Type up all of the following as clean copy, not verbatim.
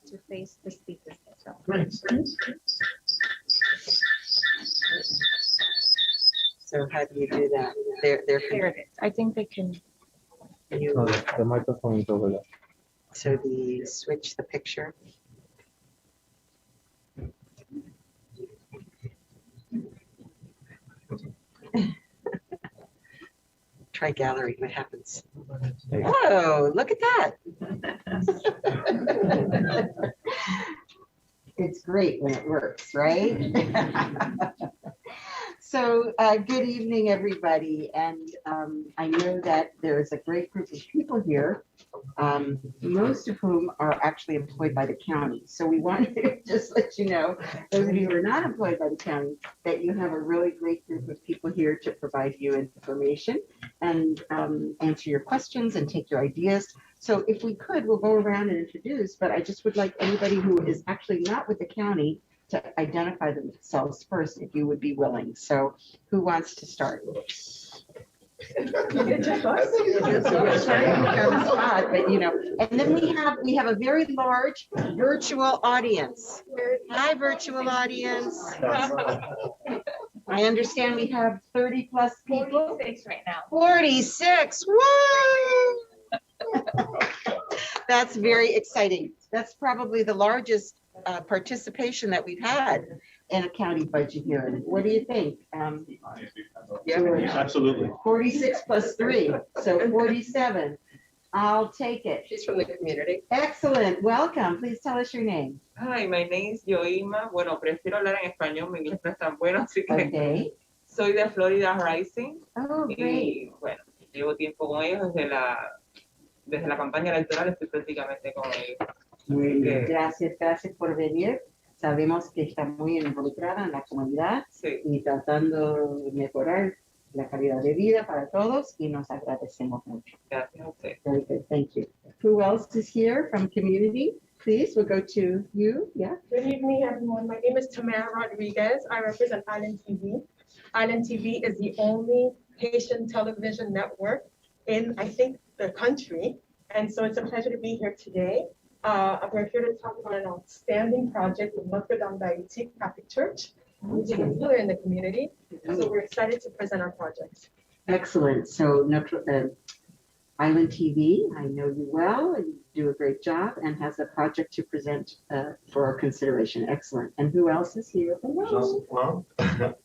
to face the speakers. So. Great. So how do you do that? They're Here it is. I think they can. Oh, the microphone is over there. So the switch the picture. Try gallery, what happens? Whoa, look at that. It's great when it works, right? So good evening, everybody. And I know that there is a great group of people here, most of whom are actually employed by the county. So we wanted to just let you know, those of you who are not employed by the county, that you have a really great group of people here to provide you information and answer your questions and take your ideas. So if we could, we'll go around and introduce, but I just would like anybody who is actually not with the county to identify themselves first, if you would be willing. So who wants to start? But you know, and then we have a very large virtual audience. Hi, virtual audience. I understand we have 30 plus people. 46 right now. 46. Woo! That's very exciting. That's probably the largest participation that we've had in a county budget hearing. What do you think? Absolutely. 46 plus 3, so 47. I'll take it. She's from the community. Excellent. Welcome. Please tell us your name. Hi, my name is Yoima. Bueno, prefiero hablar en español, mi inglés no es tan bueno, así que Okay. soy de Florida Rising. Oh, great. Y bueno, llevo tiempo con ellos desde la campaña electoral, estoy prácticamente con ellos. Muy bien. que- Gracias, gracias por venir. Sabemos que está muy involucrada en la comunidad Sí, y tratando de mejorar la calidad de vida para todos y nos agradecemos mucho. gracias a usted. Very good, thank you. Who else is here from community? Please, we'll go to you. Yeah. Good evening, everyone. My name is Tamara Rodriguez. I represent Island TV. Island TV is the only Haitian television network in, I think, the country. And so it's a pleasure to be here today. We're here to talk about an outstanding project with Notre Dame d'Haïti Catholic Church, which is a pillar in the community. So we're excited to present our project. Excellent. So Island TV, I know you well, and you do a great job and has a project to present for our consideration. Excellent. And who else is here? Hello. Well,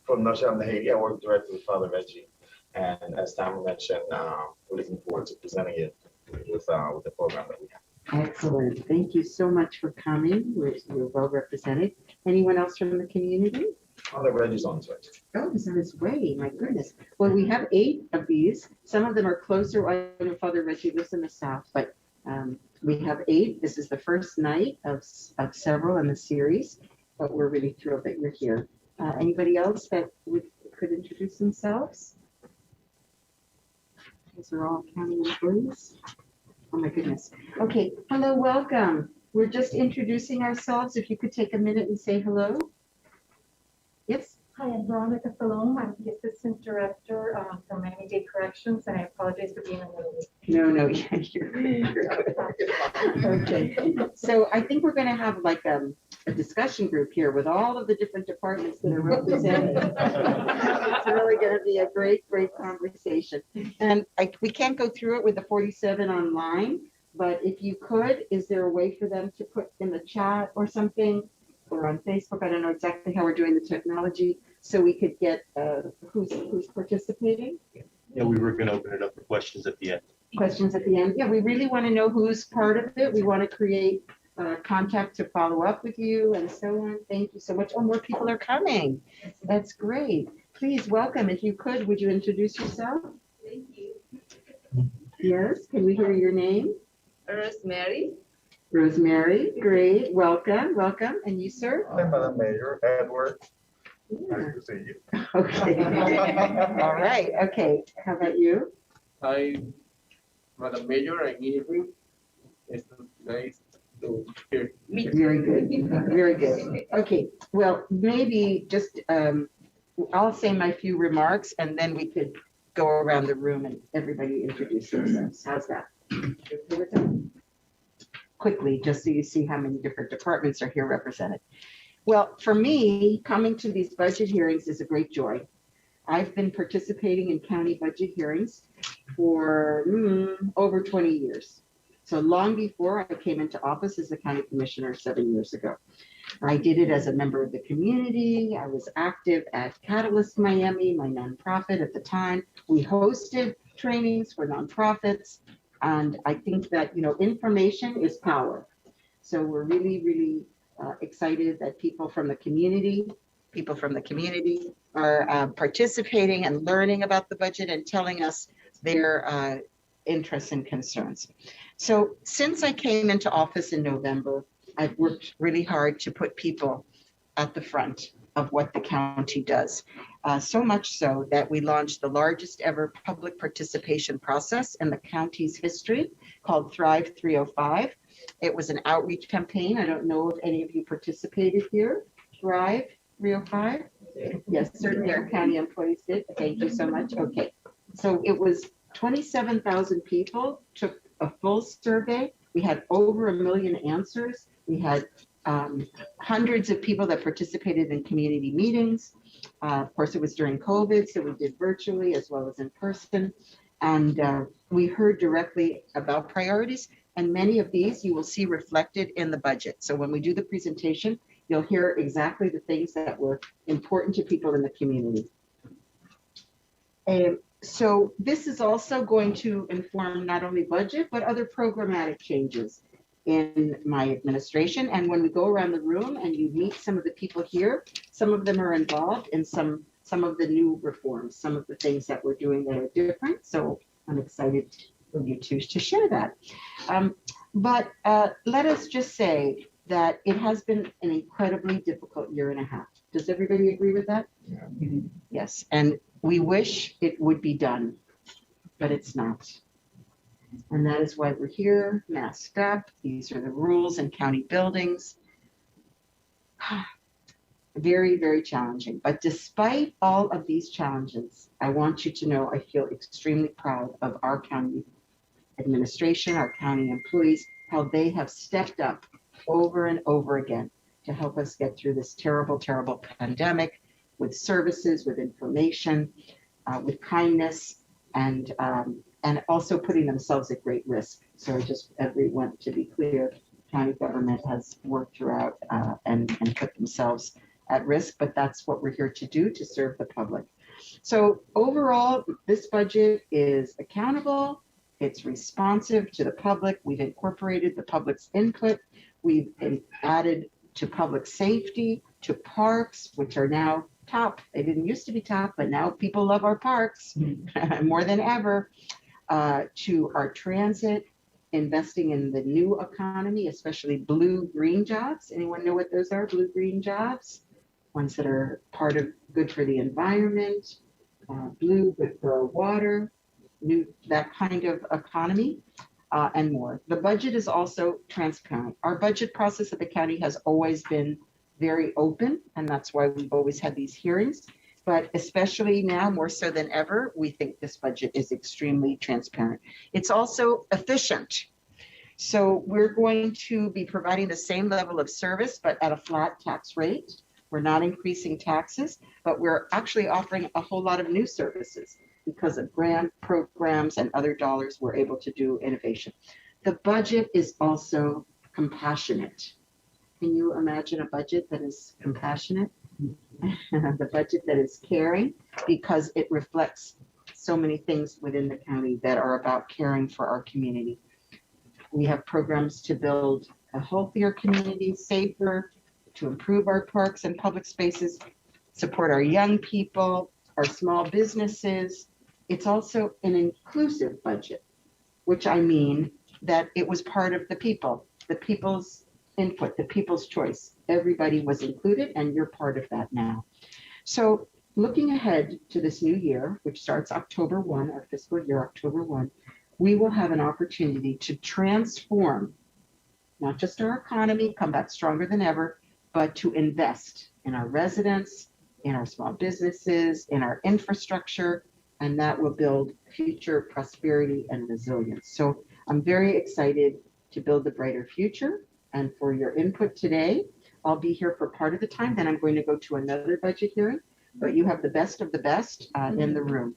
from Notre Dame de Haiti, I work directly with Father Reggie. And as Tamara mentioned, we're looking forward to presenting it with the program that we have. Excellent. Thank you so much for coming. You're well represented. Anyone else from the community? Father Reggie's on his way. Oh, he's on his way. My goodness. Well, we have 8 of these. Some of them are closer. I know Father Reggie lives in the south, but we have 8. This is the first night of several in the series, but we're really thrilled that you're here. Anybody else that could introduce themselves? These are all county employees. Oh my goodness. Okay, hello, welcome. We're just introducing ourselves. If you could take a minute and say hello. Yes. Hi, I'm Veronica Salone. I'm the Assistant Director for Miami-Dade Corrections, and I apologize for being a little late. No, you're good. Okay, so I think we're going to have like a discussion group here with all of the different departments that are represented. It's really going to be a great conversation. And we can't go through it with the 47 online, but if you could, is there a way for them to put in the chat or something, or on Facebook? I don't know exactly how we're doing the technology, so we could get who's participating. Yeah, we were going to open it up for questions at the end. Questions at the end. Yeah, we really want to know who's part of it. We want to create contact to follow up with you and so on. Thank you so much. Oh, more people are coming. That's great. Please welcome. If you could, would you introduce yourself? Thank you. Yes, can we hear your name? Rosemary. Rosemary, great. Welcome. And you, sir? I'm Madam Mayor, Edward. Yeah. Nice to see you. Okay. All right. Okay. How about you? Hi, Madam Mayor, I'm Irving. It's nice to hear. Very good. Very good. Okay. Well, maybe just I'll say my few remarks and then we could go around the room and everybody introduce themselves. How's that? quickly, just so you see how many different departments are here represented. Well, for me, coming to these budget hearings is a great joy. I've been participating in county budget hearings for over 20 years. So long before I came into office as a county commissioner 7 years ago. I did it as a member of the community. I was active at Catalyst Miami, my nonprofit at the time. We hosted trainings for nonprofits. And I think that, information is power. So we're really, really excited that people from the community are participating and learning about the budget and telling us their interests and concerns. So since I came into office in November, I've worked really hard to put people at the front of what the county does. So much so that we launched the largest ever public participation process in the county's history called Thrive 305. It was an outreach campaign. I don't know if any of you participated here. Thrive 305? Yes, certainly our county employees did. Thank you so much. Okay. So it was 27,000 people took a full survey. We had over 1 million answers. We had hundreds of people that participated in community meetings. Of course, it was during COVID, so we did virtually as well as in person. And we heard directly about priorities. And many of these you will see reflected in the budget. So when we do the presentation, you'll hear exactly the things that were important to people in the community. So this is also going to inform not only budget, but other programmatic changes in my administration. And when we go around the room and you meet some of the people here, some of them are involved in some of the new reforms, some of the things that we're doing that are different. So I'm excited for you to share that. But let us just say that it has been an incredibly difficult year and a half. Does everybody agree with that? Yeah. Yes, and we wish it would be done, but it's not. And that is why we're here, masked up. These are the rules in county buildings. Very, very challenging. But despite all of these challenges, I want you to know I feel extremely proud of our county administration, our county employees, how they have stepped up over and over again to help us get through this terrible, terrible pandemic with services, with information, with kindness, and also putting themselves at great risk. So I just everyone to be clear, county government has worked throughout and put themselves at risk, but that's what we're here to do, to serve the public. So overall, this budget is accountable, it's responsive to the public. We've incorporated the public's input. We've added to public safety, to parks, which are now top. They didn't used to be top, but now people love our parks more than ever. To our transit, investing in the new economy, especially blue-green jobs. Anyone know what those are, blue-green jobs? Ones that are part of good for the environment, blue, good for our water, that kind of economy, and more. The budget is also transparent. Our budget process at the county has always been very open, and that's why we've always had these hearings. But especially now, more so than ever, we think this budget is extremely transparent. It's also efficient. So we're going to be providing the same level of service, but at a flat tax rate. We're not increasing taxes, but we're actually offering a whole lot of new services because of grant programs and other dollars we're able to do innovation. The budget is also compassionate. Can you imagine a budget that is compassionate? The budget that is caring, because it reflects so many things within the county that are about caring for our community. We have programs to build a healthier community, safer, to improve our parks and public spaces, support our young people, our small businesses. It's also an inclusive budget, which I mean that it was part of the people's input, the people's choice. Everybody was included, and you're part of that now. So looking ahead to this new year, which starts October 1, our fiscal year, October 1, we will have an opportunity to transform not just our economy, come back stronger than ever, but to invest in our residents, in our small businesses, in our infrastructure, and that will build future prosperity and resilience. So I'm very excited to build a brighter future and for your input today. I'll be here for part of the time, then I'm going to go to another budget hearing, but you have the best of the best in the room.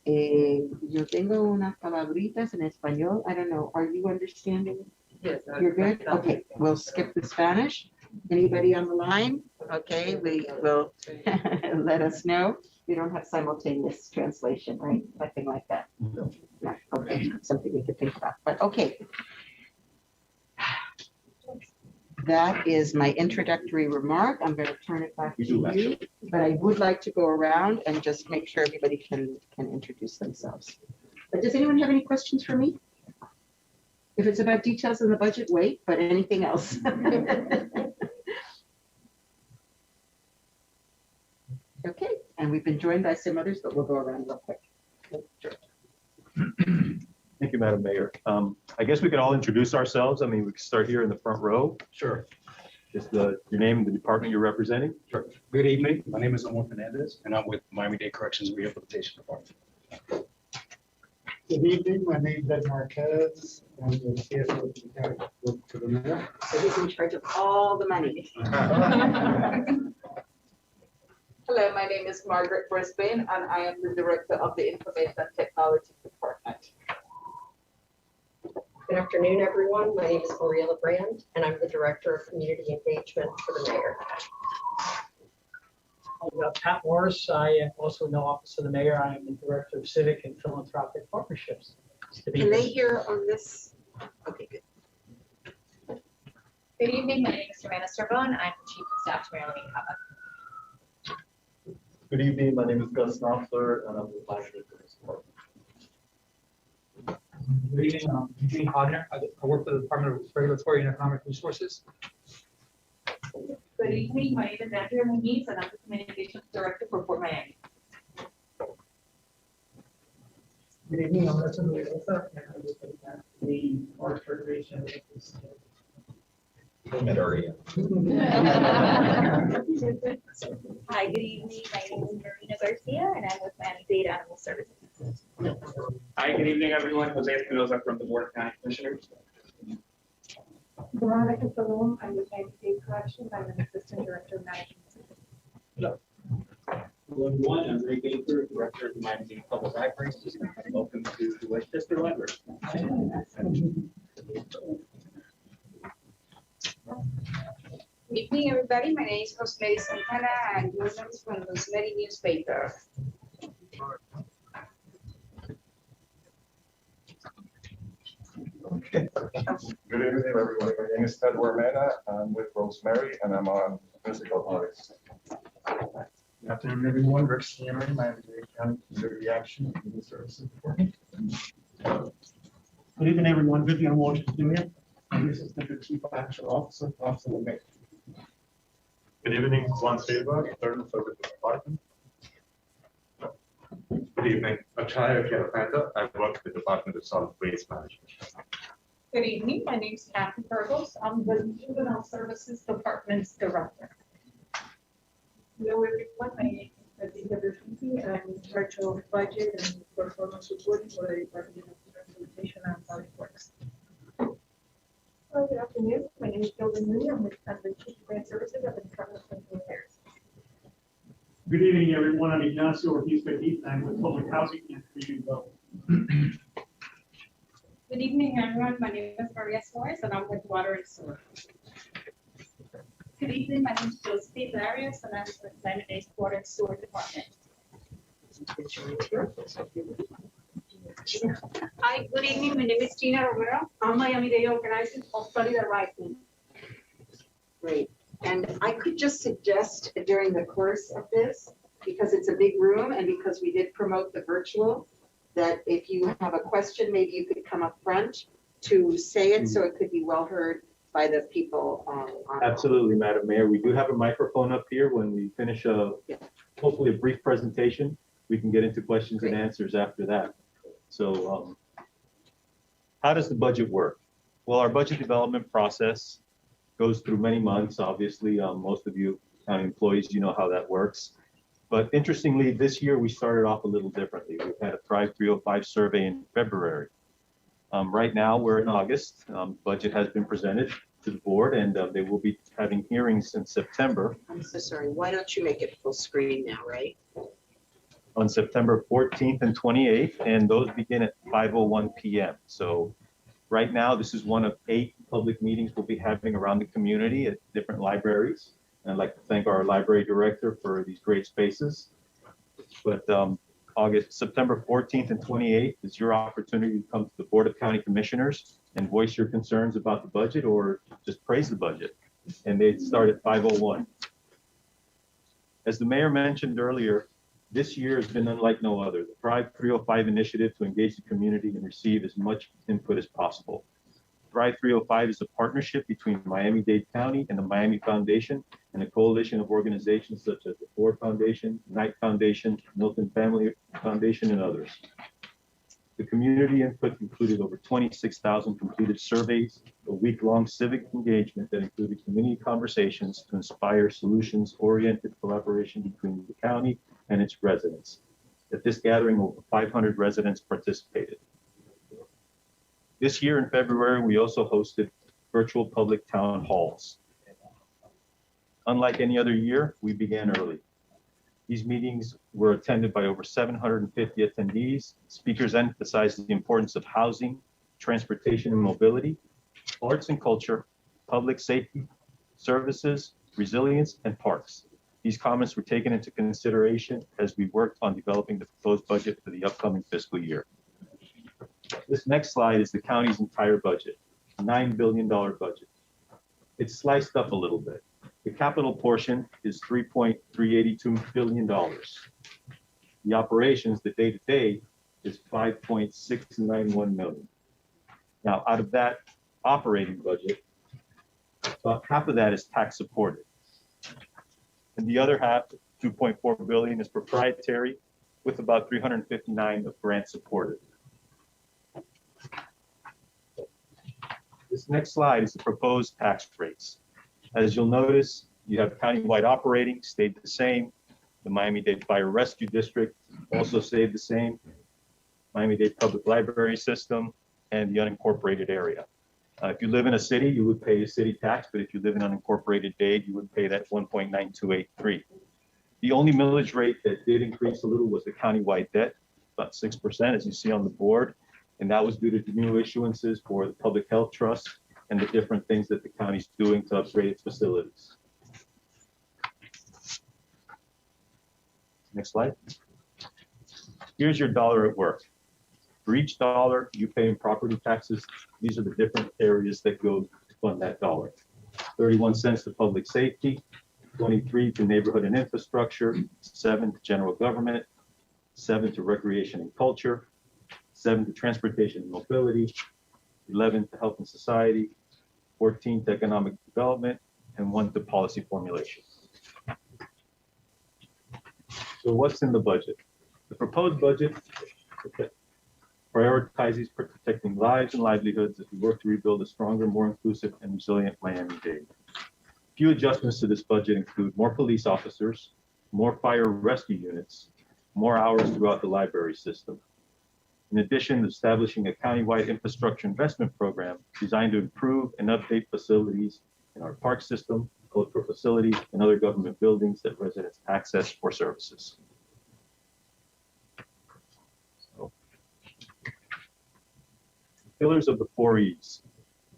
Yo tengo unas palabritas en español. I don't know. Are you understanding? Yes. You're good? Okay, we'll skip the Spanish. Anybody on the line? Okay, we will let us know. We don't have simultaneous translation, right? Nothing like that. No, okay, something we could think about, but okay. That is my introductory remark. I'm going to turn it back to you, but I would like to go around and just make sure everybody can introduce themselves. But does anyone have any questions for me? If it's about details in the budget, wait, but anything else? Okay, and we've been joined by some others, but we'll go around real quick. Thank you, Madam Mayor. I guess we could all introduce ourselves. I mean, we can start here in the front row. Sure. Just your name and the department you're representing. Sure. Good evening. My name is Omar Fernandez, and I'm with Miami-Dade Corrections and Rehabilitation Department. Good evening, my name is Ed Marquez. I'm the CFO of the county. Work for the mayor. So he's in charge of all the money. Hello, my name is Margaret Brisbane, and I am the Director of the Information Technology Department. Good afternoon, everyone. My name is Mariela Brand, and I'm the Director of Community Engagement for the Mayor. I'm Pat Morris. I am also in the Office of the Mayor. I am the Director of Civic and Philanthropic Partnerships. Can they hear on this? Okay, good. Good evening, my name is Joanna Servon. I'm the Chief of Staff to Marilyn Cava. Good evening, my name is Gus Knopfler, and I'm the Vice Chair for this department. Good evening, I'm Eugene Hodner. I work for the Department of Regulatory and Economic Resources. Good evening, my name is Andrea Muniz, and I'm the Communications Director for Port Miami. Good evening, I'm Edson Mendoza, and I work for the Forest Preservation. Area. Hi, good evening. My name is Marina Garcia, and I'm with Miami-Dade Animal Services. Hi, good evening, everyone. Jose Espinoza from the Board of County Commissioners. Veronica Salom, I'm with Miami-Dade Corrections. I'm an Assistant Director of Management. Hello, everyone. I'm Ray Baker, Director of the Miami-Dade Public Libraries. Welcome to the Westchester Library. Good evening, everybody. My name is Rosemary Santana, and I'm from the Rosemary newspaper. Okay. Good evening, everyone. My name is Ted Wermena. I'm with Rosemary, and I'm on physical artists. Good afternoon, everyone. Rick Scammering, Miami-Dade County Community Action and Human Services Department. Good evening, everyone. Vivian Walsh Jr. I'm the Assistant to Chief Financial Officer, Office of the Mayor. Good evening, Juan Silva, Internal Services Department. Good evening, Achaya Carapanda. I work with the Department of Solid Waste Management. Good evening, my name is Kathy Burgos. I'm the Juvenile Services Department's Director. Hello, everyone. My name is Patricia Bertuzzi. I'm in charge of budget and performance reporting for the Department of Revitalization and Public Works. Hello, good afternoon. My name is Gilbert Mooney. I'm the Chief of Grant Services of the Department of Central Affairs. Good evening, everyone. I'm Ignacio Ortiz Petit. I'm with Public Housing and Community Development. Good evening, everyone. My name is Maria Suarez, and I'm with Water and Sewer. Good evening, my name is Josephine Darius, and I'm with Miami-Dade Water and Sewer Department. Hi, good evening. My name is Gina Romero. I'm Miami-Dade Organizer of Study the Right Thing. Great. And I could just suggest during the course of this, because it's a big room and because we did promote the virtual, that if you have a question, maybe you could come up front to say it so it could be well heard by the people. Absolutely, Madam Mayor. We do have a microphone up here. When we finish hopefully a brief presentation, we can get into questions and answers after that. So how does the budget work? Well, our budget development process goes through many months. Obviously, most of you county employees, you know how that works. But interestingly, this year we started off a little differently. We've had a Thrive 305 survey in February. Right now, we're in August. Budget has been presented to the board, and they will be having hearings in September. I'm so sorry. Why don't you make it full screen now, right? On September 14th and 28th, and those begin at 5:01 p.m. So right now, this is one of 8 public meetings we'll be having around the community at different libraries. And I'd like to thank our library director for these great spaces. But September 14th and 28th is your opportunity to come to the Board of County Commissioners and voice your concerns about the budget or just praise the budget. And they start at 5:01. As the mayor mentioned earlier, this year has been unlike no other. The Thrive 305 initiative to engage the community and receive as much input as possible. Thrive 305 is a partnership between Miami-Dade County and the Miami Foundation and a coalition of organizations such as the Ford Foundation, Knight Foundation, Milton Family Foundation, and others. The community input included over 26,000 completed surveys, a week-long civic engagement that included community conversations to inspire solutions-oriented collaboration between the county and its residents. At this gathering, over 500 residents participated. This year in February, we also hosted virtual public town halls. Unlike any other year, we began early. These meetings were attended by over 750 attendees. Speakers emphasized the importance of housing, transportation and mobility, arts and culture, public safety, services, resilience, and parks. These comments were taken into consideration as we worked on developing the proposed budget for the upcoming fiscal year. This next slide is the county's entire budget, $9 billion budget. It's sliced up a little bit. The capital portion is $3.382 billion. The operations, the day-to-day, is $5.691 million. Now, out of that operating budget, about half of that is tax supported. And the other half, $2.4 billion, is proprietary, with about $359 of grant supported. This next slide is the proposed tax rates. As you'll notice, you have countywide operating stayed the same. The Miami-Dade Fire Rescue District also stayed the same. Miami-Dade Public Library System and the unincorporated area. If you live in a city, you would pay a city tax, but if you live in unincorporated Dade, you would pay that 1.9283. The only millage rate that did increase a little was the countywide debt, about 6%, as you see on the board. And that was due to new issuances for the Public Health Trust and the different things that the county's doing to upgrade its facilities. Next slide. Here's your dollar at work. For each dollar you pay in property taxes, these are the different areas that go to fund that dollar. 31 cents to public safety, 23 to neighborhood and infrastructure, 7 to general government, 7 to recreation and culture, 7 to transportation and mobility, 11 to health and society, 14 to economic development, and 1 to policy formulation. So what's in the budget? The proposed budget prioritizes protecting lives and livelihoods as we work to rebuild a stronger, more inclusive, and resilient Miami-Dade. Few adjustments to this budget include more police officers, more fire rescue units, more hours throughout the library system. In addition, establishing a countywide infrastructure investment program designed to improve and update facilities in our park system, cultural facilities, and other government buildings that residents access for services. Pillars of the 4 E's.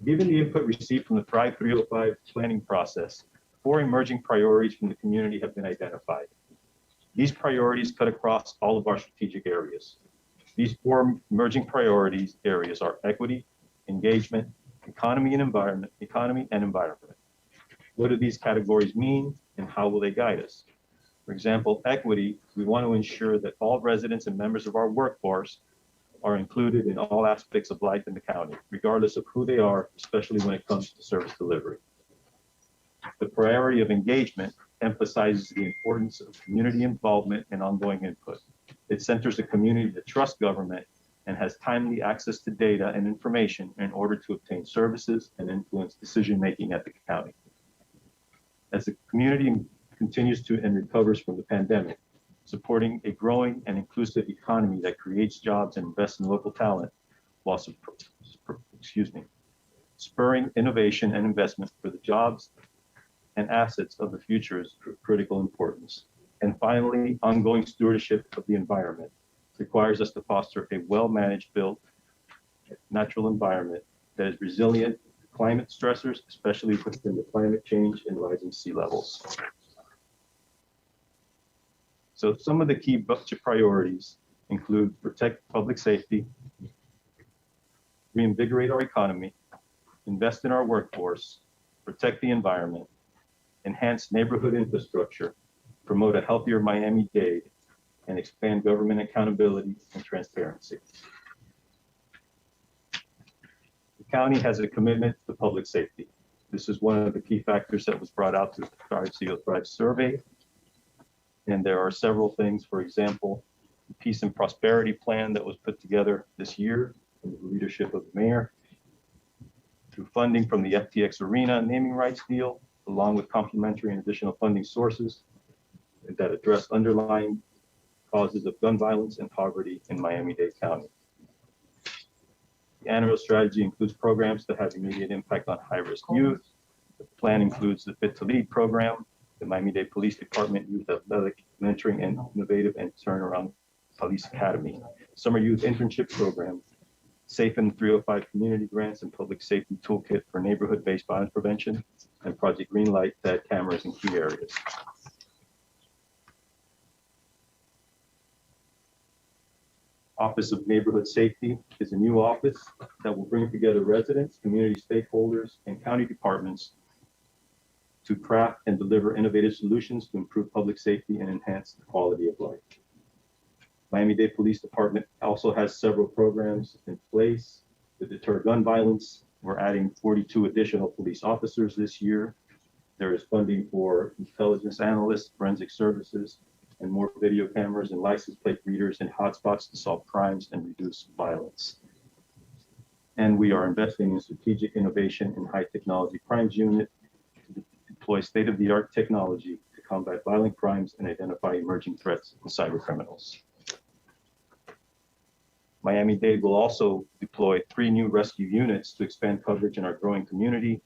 Given the input received from the Thrive 305 planning process, 4 emerging priorities from the community have been identified. These priorities cut across all of our strategic areas. These 4 emerging priorities areas are equity, engagement, economy and environment. What do these categories mean and how will they guide us? For example, equity, we want to ensure that all residents and members of our workforce are included in all aspects of life in the county, regardless of who they are, especially when it comes to service delivery. The priority of engagement emphasizes the importance of community involvement and ongoing input. It centers a community that trusts government and has timely access to data and information in order to obtain services and influence decision-making at the county. As the community continues to and recovers from the pandemic, supporting a growing and inclusive economy that creates jobs and invests in local talent while spurring innovation and investment for the jobs and assets of the future is of critical importance. And finally, ongoing stewardship of the environment requires us to foster a well-managed, built natural environment that is resilient to climate stressors, especially within the climate change and rising sea levels. So some of the key budget priorities include protect public safety, reinvigorate our economy, invest in our workforce, protect the environment, enhance neighborhood infrastructure, promote a healthier Miami-Dade, and expand government accountability and transparency. The county has a commitment to public safety. This is one of the key factors that was brought out to the Thrive survey. And there are several things, for example, the Peace and Prosperity Plan that was put together this year under the leadership of the mayor, through funding from the FTX Arena naming rights deal, along with complementary and additional funding sources that address underlying causes of gun violence and poverty in Miami-Dade County. The annual strategy includes programs that have immediate impact on high-risk youth. The plan includes the Fit to Lead program, the Miami-Dade Police Department Youth Athletic Mentoring and Innovative and Turnaround Police Academy, Summer Youth Internship Program, Safe and 305 Community Grants and Public Safety Toolkit for Neighborhood-Based Violence Prevention, and Project Greenlight that cameras in key areas. Office of Neighborhood Safety is a new office that will bring together residents, community stakeholders, and county departments to craft and deliver innovative solutions to improve public safety and enhance the quality of life. Miami-Dade Police Department also has several programs in place to deter gun violence. We're adding 42 additional police officers this year. There is funding for intelligence analysts, forensic services, and more video cameras and license plate readers and hotspots to solve crimes and reduce violence. And we are investing in strategic innovation in high technology crimes unit to deploy state-of-the-art technology to combat violent crimes and identify emerging threats and cyber criminals. Miami-Dade will also deploy 3 new rescue units to expand coverage in our growing community.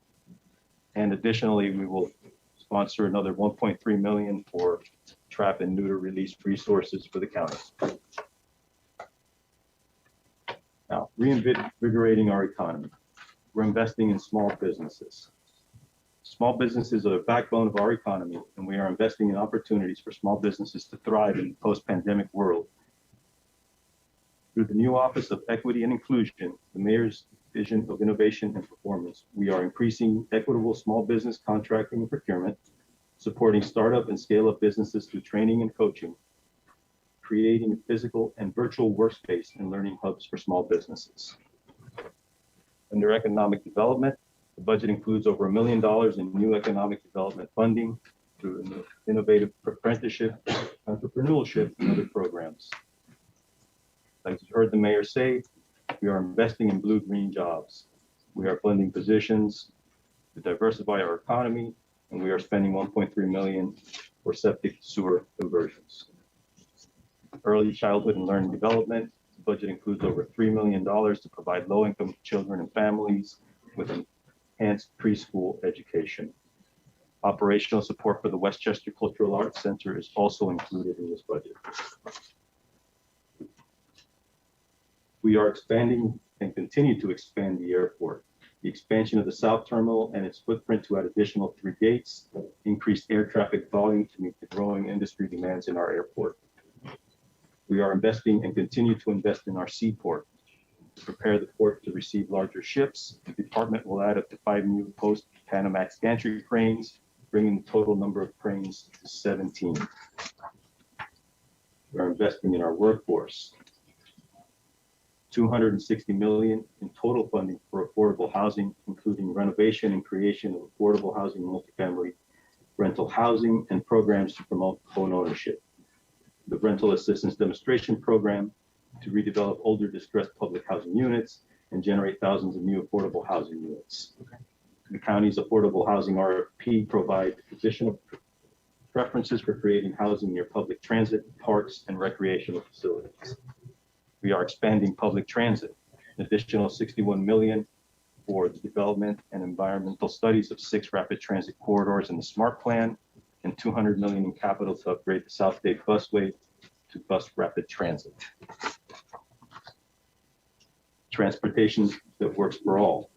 And additionally, we will sponsor another $1.3 million for trap and neuter release resources for the county. Now, reinvigorating our economy. We're investing in small businesses. Small businesses are the backbone of our economy, and we are investing in opportunities for small businesses to thrive in the post-pandemic world. Through the new Office of Equity and Inclusion, the Mayor's vision of innovation and performance, we are increasing equitable small business contracting and procurement, supporting startup and scale-up businesses through training and coaching, creating a physical and virtual workspace and learning hubs for small businesses. Under economic development, the budget includes over $1 million in new economic development funding through innovative apprenticeship, entrepreneurship, and other programs. Like you heard the mayor say, we are investing in blue-green jobs. We are funding positions to diversify our economy, and we are spending $1.3 million for septic sewer conversions. Early childhood and learning development, the budget includes over $3 million to provide low-income children and families with enhanced preschool education. Operational support for the Westchester Cultural Arts Center is also included in this budget. We are expanding and continue to expand the airport. The expansion of the South Terminal and its footprint to add additional 3 gates, increased air traffic volume to meet the growing industry demands in our airport. We are investing and continue to invest in our seaport. To prepare the port to receive larger ships, the department will add up to 5 new post-Panamax gantry cranes, bringing the total number of cranes to 17. We are investing in our workforce. $260 million in total funding for affordable housing, including renovation and creation of affordable housing, multifamily rental housing, and programs to promote home ownership. The rental assistance demonstration program to redevelop older distressed public housing units and generate thousands of new affordable housing units. The county's affordable housing RFP provides additional preferences for creating housing near public transit, parks, and recreational facilities. We are expanding public transit, an additional $61 million for the development and environmental studies of 6 rapid transit corridors in the SMART plan and $200 million in capital to upgrade the South Dade busway to bus rapid transit. Transportation that works for all.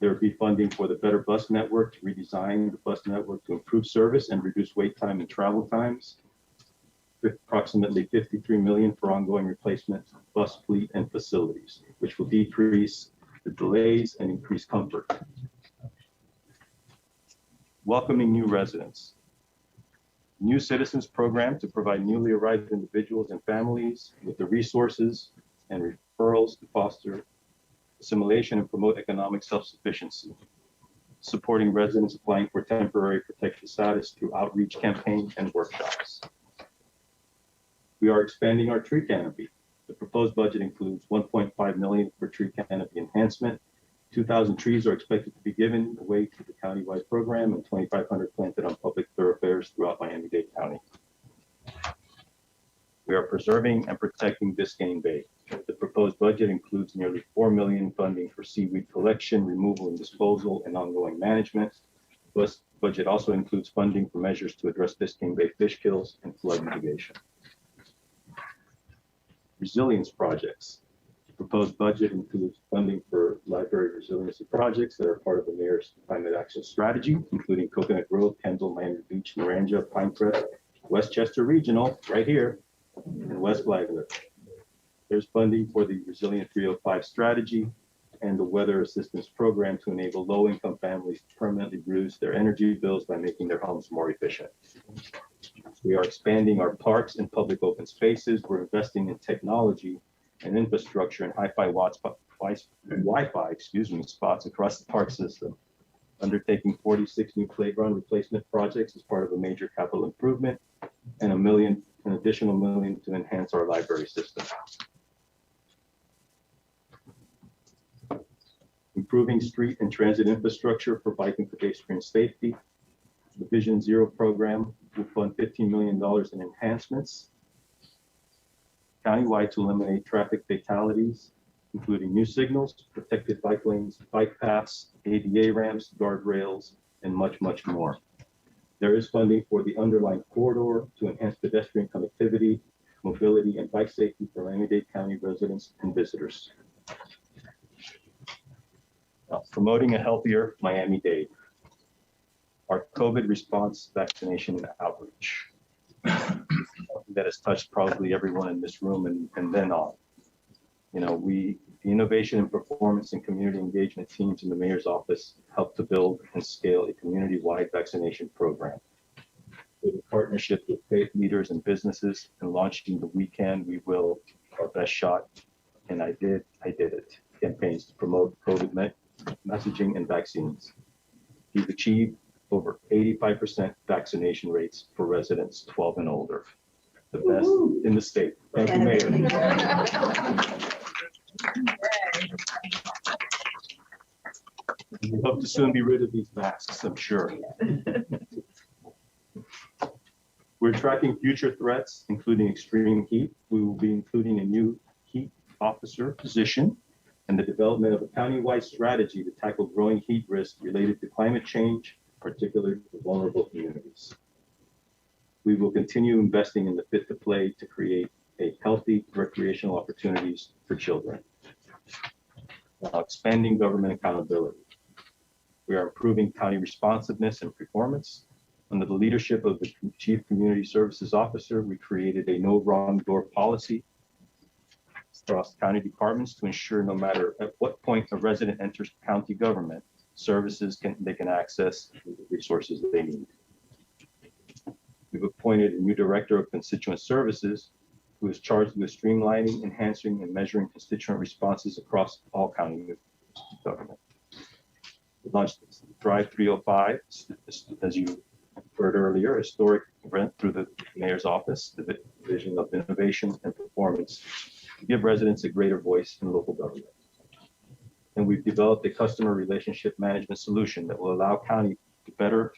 There will be funding for the Better Bus Network to redesign the bus network to improve service and reduce wait time and travel times. Approximately $53 million for ongoing replacement of bus fleet and facilities, which will decrease the delays and increase comfort. Welcoming new residents. New Citizens Program to provide newly arrived individuals and families with the resources and referrals to foster assimilation and promote economic self-sufficiency. Supporting residents applying for temporary protected status through outreach campaigns and workshops. We are expanding our tree canopy. The proposed budget includes $1.5 million for tree canopy enhancement. 2,000 trees are expected to be given away to the countywide program and 2,500 planted on public thoroughfares throughout Miami-Dade County. We are preserving and protecting Biscayne Bay. The proposed budget includes nearly $4 million funding for seaweed collection, removal and disposal, and ongoing management. This budget also includes funding for measures to address Biscayne Bay fish kills and flood mitigation. Resilience projects. The proposed budget includes funding for library resiliency projects that are part of the Mayor's Climate Action Strategy, including Coconut Grove, Kendall, Miami Beach, Naranja, Pinecrest, Westchester Regional, right here, and West Flagler. There's funding for the Resilient 305 strategy and the Weather Assistance Program to enable low-income families to permanently reduce their energy bills by making their homes more efficient. We are expanding our parks and public open spaces. We're investing in technology and infrastructure and Wi-Fi spots across the park system. Undertaking 46 new playground replacement projects as part of a major capital improvement and an additional $1 million to enhance our library system. Improving street and transit infrastructure for bike and pedestrian safety. The Vision Zero program will fund $15 million in enhancements countywide to eliminate traffic fatalities, including new signals, protected bike lanes, bike paths, ADA ramps, guardrails, and much, much more. There is funding for the underlying corridor to enhance pedestrian connectivity, mobility, and bike safety for Miami-Dade County residents and visitors. Now, promoting a healthier Miami-Dade. Our COVID response, vaccination, and outreach. That has touched probably everyone in this room and then on. You know, the innovation and performance and community engagement teams in the mayor's office helped to build and scale a community-wide vaccination program. With a partnership with faith leaders and businesses and launching the We Can, We Will, Our Best Shot, and I Did It campaigns to promote COVID messaging and vaccines. We've achieved over 85% vaccination rates for residents 12 and older. The best in the state. Thank you, Mayor. We hope to soon be rid of these masks, I'm sure. We're tracking future threats, including extreme heat. We will be including a new heat officer position and the development of a countywide strategy to tackle growing heat risk related to climate change, particularly for vulnerable communities. We will continue investing in the Fit to Play to create a healthy recreational opportunities for children. Expanding government accountability. We are improving county responsiveness and performance. Under the leadership of the Chief Community Services Officer, we created a no wrong door policy across county departments to ensure no matter at what point a resident enters county government, services they can access the resources that they need. We've appointed a new director of constituent services who is charged with streamlining, enhancing, and measuring constituent responses across all county government. We launched Drive 305, as you heard earlier, historic event through the mayor's office, the Division of Innovation and Performance, to give residents a greater voice in local government. And we've developed a customer relationship management solution that will allow county to better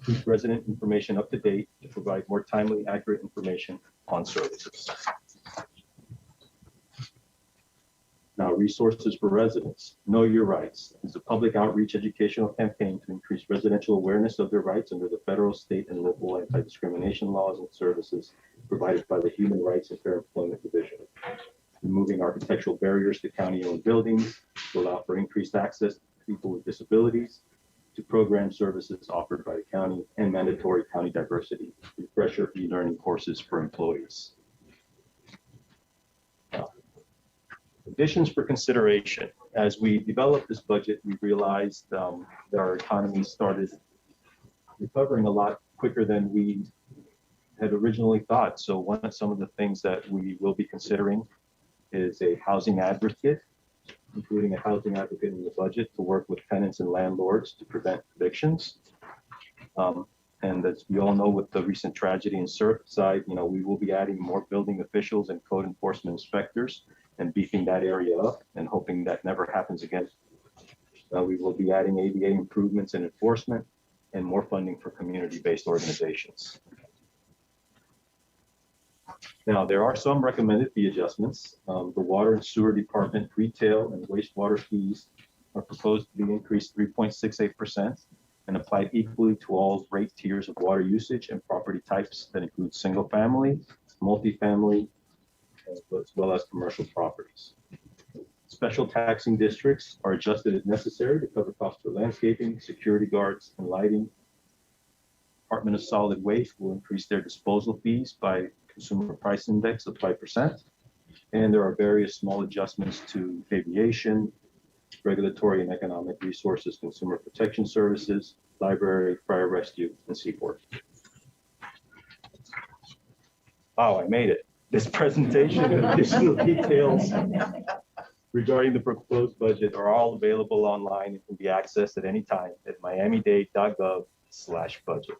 keep resident information up to date to provide more timely, accurate information on services. Now, resources for residents. Know Your Rights is a public outreach educational campaign to increase residential awareness of their rights under the federal, state, and local anti-discrimination laws and services provided by the Human Rights and Fair Employment Division. Removing architectural barriers to county-owned buildings to allow for increased access to people with disabilities, to program services offered by the county, and mandatory county diversity refresher e-learning courses for employees. Additions for consideration. As we developed this budget, we realized that our economy started recovering a lot quicker than we had originally thought. So some of the things that we will be considering is a housing advocate, including a housing advocate in the budget to work with tenants and landlords to prevent evictions. And as we all know, with the recent tragedy in Surfside, we will be adding more building officials and code enforcement inspectors and beefing that area up and hoping that never happens again. We will be adding ADA improvements and enforcement and more funding for community-based organizations. Now, there are some recommended fee adjustments. The Water and Sewer Department retail and wastewater fees are proposed to be increased 3.68% and applied equally to all rate tiers of water usage and property types that include single family, multifamily, as well as commercial properties. Special taxing districts are adjusted as necessary to cover costs for landscaping, security guards, and lighting. Department of Solid Waste will increase their disposal fees by Consumer Price Index of 5%. And there are various small adjustments to aviation, regulatory and economic resources, consumer protection services, library, fire rescue, and seaport. Wow, I made it. This presentation and additional details regarding the proposed budget are all available online and can be accessed at any time at miamidade.gov/budget.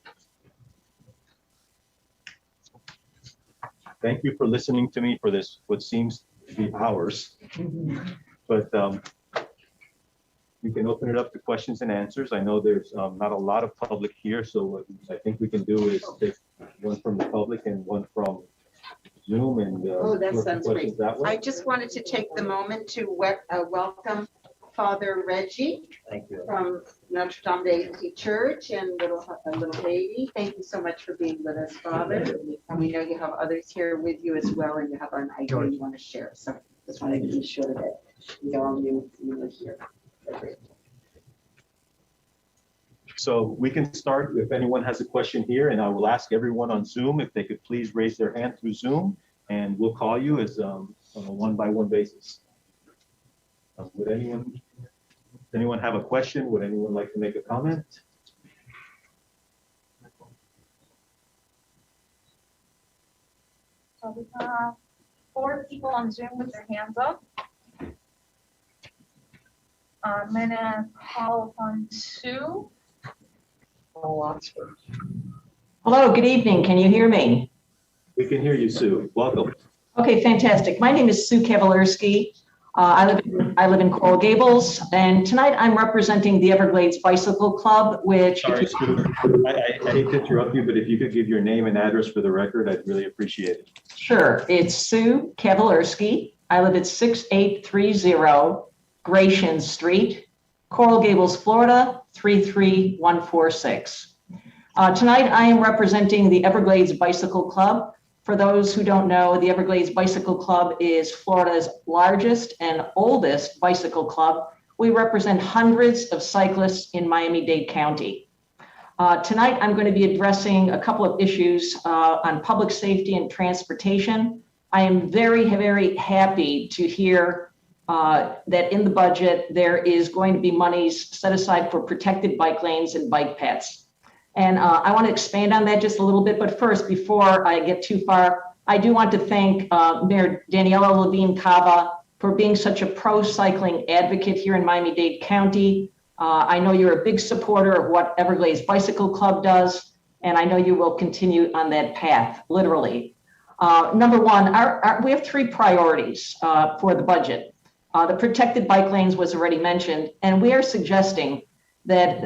Thank you for listening to me for this, what seems to be hours, but we can open it up to questions and answers. I know there's not a lot of public here, so what I think we can do is take one from the public and one from Zoom and oh, that sounds great. That way. I just wanted to take the moment to welcome Father Reggie. Thank you. From Notre Dame de Church and little baby. Thank you so much for being with us, Father. And we know you have others here with you as well, and you have an idea you want to share. So just wanted to be sure that we all knew you were here. So we can start if anyone has a question here, and I will ask everyone on Zoom if they could please raise their hand through Zoom, and we'll call you as on a one-by-one basis. Would anyone have a question? Would anyone like to make a comment? So we have 4 people on Zoom with their hands up. I'm gonna call upon Sue. Hello, good evening. Can you hear me? We can hear you, Sue. Welcome. Okay, fantastic. My name is Sue Kavalerski. I live in Coral Gables, and tonight I'm representing the Everglades Bicycle Club, which. Sorry, Sue. I hate to interrupt you, but if you could give your name and address for the record, I'd really appreciate it. Sure. It's Sue Kavalerski. I live at 6830 Gratian Street, Coral Gables, Florida, 33146. Tonight I am representing the Everglades Bicycle Club. For those who don't know, the Everglades Bicycle Club is Florida's largest and oldest bicycle club. We represent hundreds of cyclists in Miami-Dade County. Tonight, I'm going to be addressing a couple of issues on public safety and transportation. I am very, very happy to hear that in the budget, there is going to be monies set aside for protected bike lanes and bike paths. And I want to expand on that just a little bit. But first, before I get too far, I do want to thank Mayor Daniela Levine Cava for being such a pro-cycling advocate here in Miami-Dade County. I know you're a big supporter of what Everglades Bicycle Club does, and I know you will continue on that path, literally. Number one, we have 3 priorities for the budget. The protected bike lanes was already mentioned, and we are suggesting that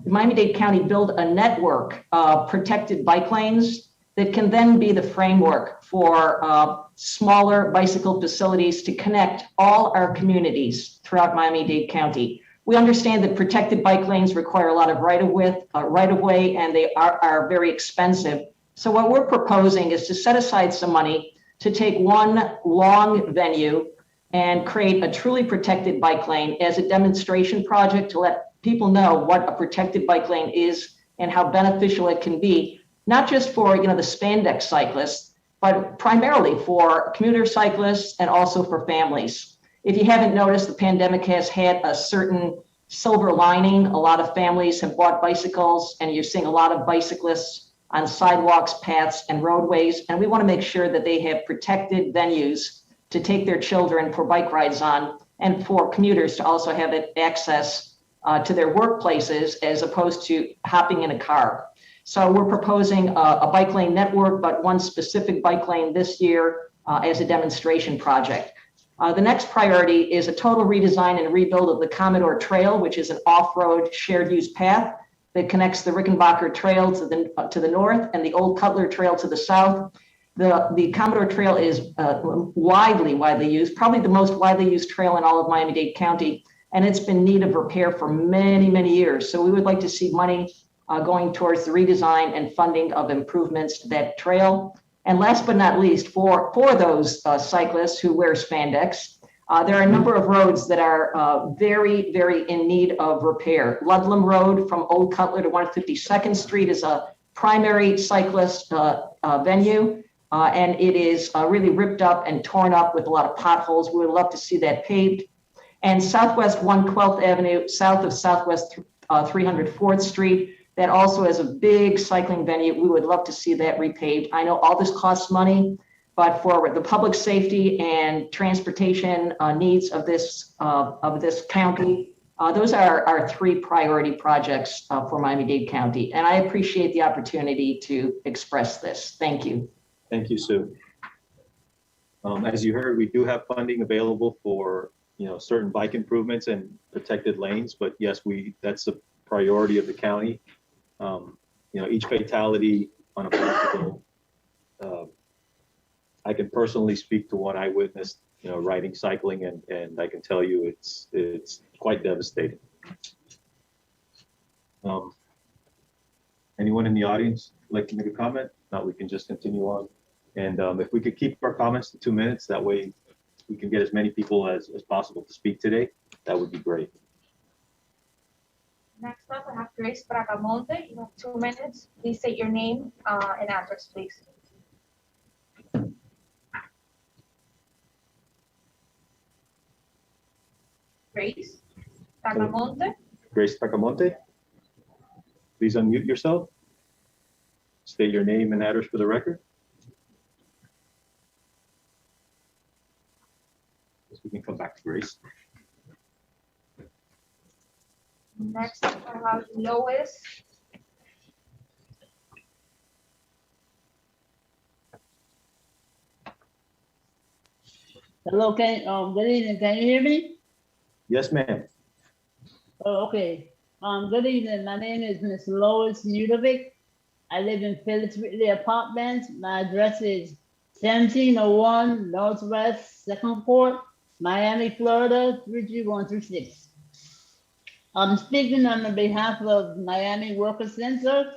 Miami-Dade County build a network of protected bike lanes that can then be the framework for smaller bicycle facilities to connect all our communities throughout Miami-Dade County. We understand that protected bike lanes require a lot of right-of-way, and they are very expensive. So what we're proposing is to set aside some money to take one long venue and create a truly protected bike lane as a demonstration project to let people know what a protected bike lane is and how beneficial it can be, not just for the spandex cyclists, but primarily for commuter cyclists and also for families. If you haven't noticed, the pandemic has had a certain silver lining. A lot of families have bought bicycles, and you're seeing a lot of bicyclists on sidewalks, paths, and roadways. And we want to make sure that they have protected venues to take their children for bike rides on, and for commuters to also have access to their workplaces as opposed to hopping in a car. So we're proposing a bike lane network, but one specific bike lane this year as a demonstration project. The next priority is a total redesign and rebuild of the Commodore Trail, which is an off-road shared use path that connects the Rickenbacker Trail to the north and the Old Cutler Trail to the south. The Commodore Trail is widely used, probably the most widely used trail in all of Miami-Dade County, and it's been in need of repair for many, many years. So we would like to see money going towards the redesign and funding of improvements to that trail. And last but not least, for those cyclists who wear spandex, there are a number of roads that are very, very in need of repair. Ludlam Road from Old Cutler to 152nd Street is a primary cyclist venue, and it is really ripped up and torn up with a lot of potholes. We would love to see that paved. And Southwest 112th Avenue, south of Southwest 304th Street, that also has a big cycling venue. We would love to see that repaved. I know all this costs money, but for the public safety and transportation needs of this county, those are our three priority projects for Miami-Dade County. And I appreciate the opportunity to express this. Thank you. Thank you, Sue. As you heard, we do have funding available for certain bike improvements and protected lanes, but yes, that's a priority of the county. Each fatality on a bicycle, I can personally speak to one I witnessed, riding cycling, and I can tell you it's quite devastating. Anyone in the audience like to make a comment? No, we can just continue on. And if we could keep our comments to 2 minutes, that way we can get as many people as possible to speak today, that would be great. Next up, I have Grace Bracamonte. You have 2 minutes. Please state your name and address, please. Grace Bracamonte. Grace Bracamonte, please unmute yourself. State your name and address for the record. Yes, we can come back to Grace. Next up, I have Lois. Hello, good evening. Can you hear me? Yes, ma'am. Oh, okay. Good evening. My name is Miss Lois Udovic. I live in Phillips Whitley Apartments. My address is 1701 Northwest 2nd Court, Miami, Florida, 33136. I'm speaking on behalf of Miami Worker Center.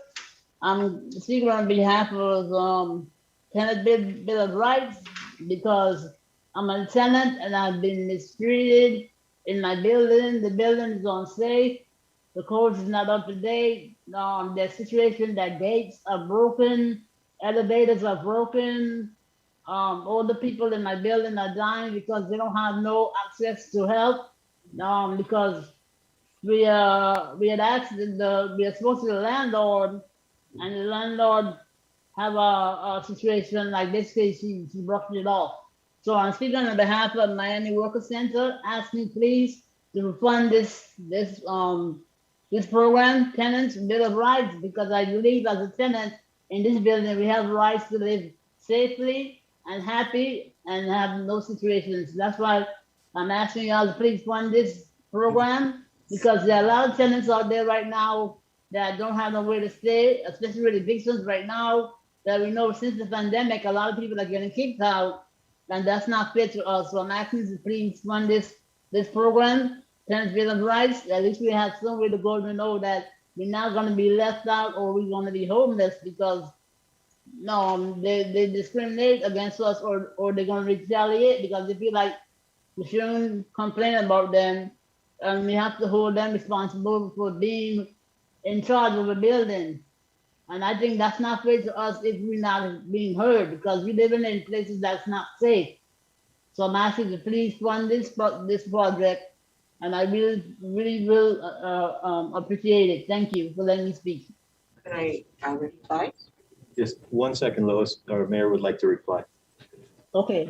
I'm speaking on behalf of Tenant Bill of Rights because I'm a tenant and I've been mistreated in my building. The building is unsafe. The code is not up to date. The situation that gates are broken, elevators are broken. All the people in my building are dying because they don't have no access to help. Because we had asked we are supposed to the landlord, and the landlord have a situation like this case. She brushed it off. So I'm speaking on behalf of Miami Worker Center, asking please to fund this program, Tenants Bill of Rights, because I believe as a tenant in this building, we have rights to live safely and happy and have no situations. That's why I'm asking y'all to please fund this program, because there are a lot of tenants out there right now that don't have nowhere to stay, especially with evictions right now. that we know since the pandemic, a lot of people are getting kicked out, and that's not fair to us. So I'm asking you to please fund this program, Tenant Freedom Rights. At least we have somewhere to go to know that we're not gonna be left out or we're gonna be homeless because no, they discriminate against us or they're gonna retaliate because they feel like we shouldn't complain about them and we have to hold them responsible for being in charge of a building. And I think that's not fair to us if we're not being heard because we live in places that's not safe. So I'm asking you to please fund this project, and I really will appreciate it. Thank you for letting me speak. Can I reply? Just 1 second, Lois. Our mayor would like to reply. Okay.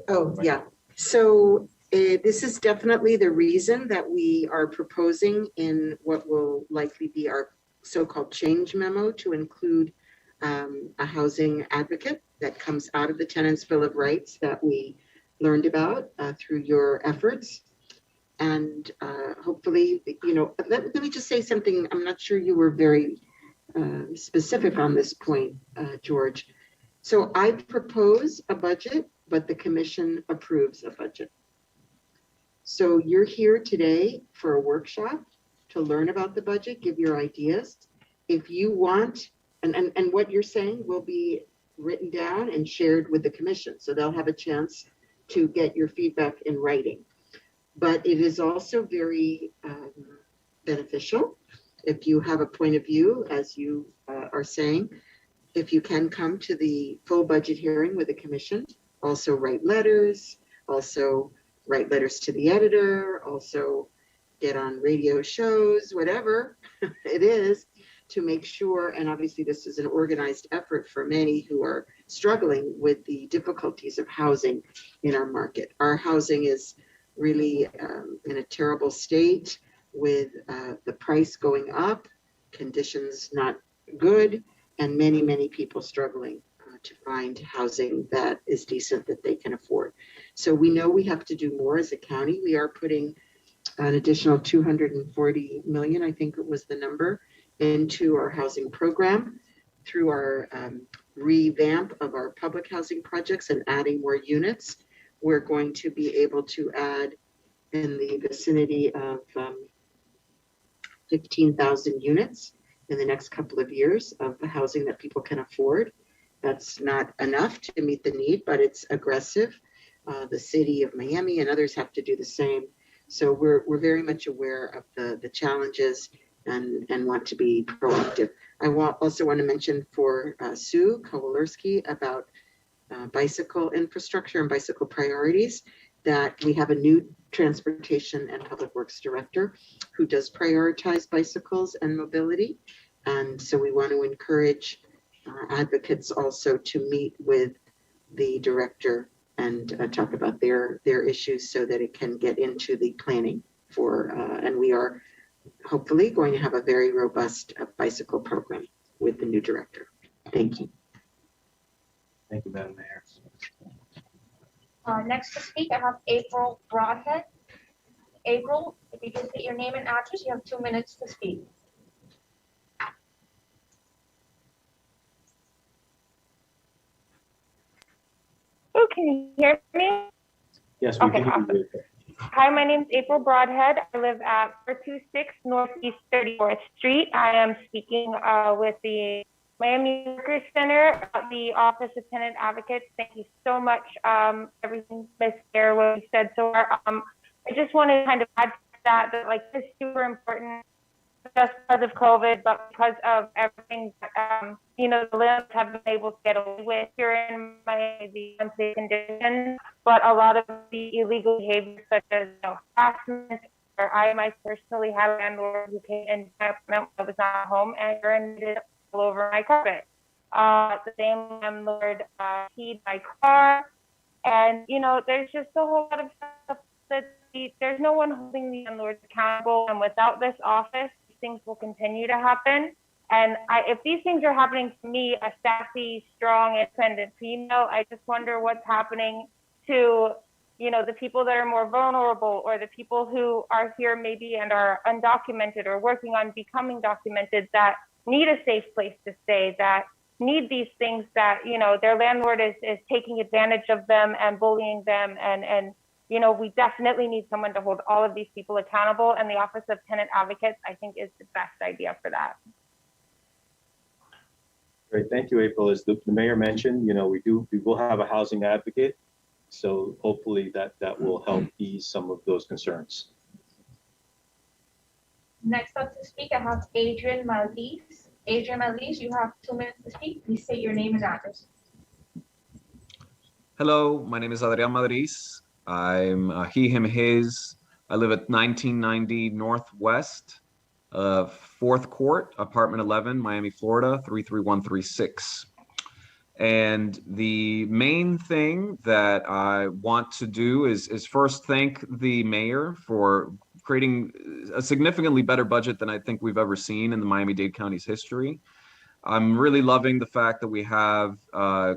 Oh, yeah. So this is definitely the reason that we are proposing in what will likely be our so-called change memo to include a housing advocate that comes out of the Tenants Bill of Rights that we learned about through your efforts. And hopefully, you know, let me just say something. I'm not sure you were very specific on this point, George. So I propose a budget, but the commission approves a budget. So you're here today for a workshop to learn about the budget, give your ideas. If you want, and what you're saying will be written down and shared with the commission. So they'll have a chance to get your feedback in writing. But it is also very beneficial if you have a point of view, as you are saying, if you can come to the full budget hearing with the commission, also write letters to the editor, also get on radio shows, whatever it is, to make sure, and obviously this is an organized effort for many who are struggling with the difficulties of housing in our market. Our housing is really in a terrible state with the price going up, conditions not good, and many, many people struggling to find housing that is decent that they can afford. So we know we have to do more as a county. We are putting an additional 240 million, I think it was the number, into our housing program through our revamp of our public housing projects and adding more units. We're going to be able to add in the vicinity of 15,000 units in the next couple of years of the housing that people can afford. That's not enough to meet the need, but it's aggressive. The city of Miami and others have to do the same. So we're very much aware of the challenges and want to be proactive. I also want to mention for Sue Kowalski about bicycle infrastructure and bicycle priorities, that we have a new transportation and public works director who does prioritize bicycles and mobility. And so we want to encourage advocates also to meet with the director and talk about their issues so that it can get into the planning for, and we are hopefully going to have a very robust bicycle program with the new director. Thank you. Thank you, Madam Mayor. Next to speak, I have April Broadhead. April, if you can state your name and address, you have 2 minutes to speak. Oh, can you hear me? Yes, we Okay, can awesome. hear you. Hi, my name is April Broadhead. I live at 426 Northeast 34th Street. I am speaking with the Miami Workers Center, the Office of Tenant Advocates. Thank you so much, everything Ms. Mayor, what you said so far. I just want to kind of add to that like this is super important, just because of COVID, but because of everything that, you know, the landlords have been able to get away with here in Miami, the unsafe conditions, but a lot of the illegal behavior, such as, you know, harassment, or I might personally have a landlord who came in my apartment when I was not home and urinated all over my carpet. The same landlord keyed my car, and, you know, there's just a whole lot of stuff that there's no one holding the landlords accountable, and without this office, things will continue to happen. And if these things are happening to me, a sassy, strong, independent female, I just wonder what's happening to, you know, the people that are more vulnerable, or the people who are here maybe and are undocumented or working on becoming documented, that need a safe place to stay, that need these things, that, you know, their landlord is taking advantage of them and bullying them. And you know, we definitely need someone to hold all of these people accountable. And the Office of Tenant Advocates, I think, is the best idea for that. Great, thank you, April. As the mayor mentioned, you know, we will have a housing advocate. So hopefully that will help ease some of those concerns. Next up to speak, I have Adrian Maldives. Adrian Maldives, you have 2 minutes to speak. Please state your name and address. Hello, my name is Adrian Madriz. I'm he, him, his. I live at 1990 Northwest, 4th Court, apartment 11, Miami, Florida, 33136. And the main thing that I want to do is first thank the mayor for creating a significantly better budget than I think we've ever seen in the Miami-Dade County's history. I'm really loving the fact that we have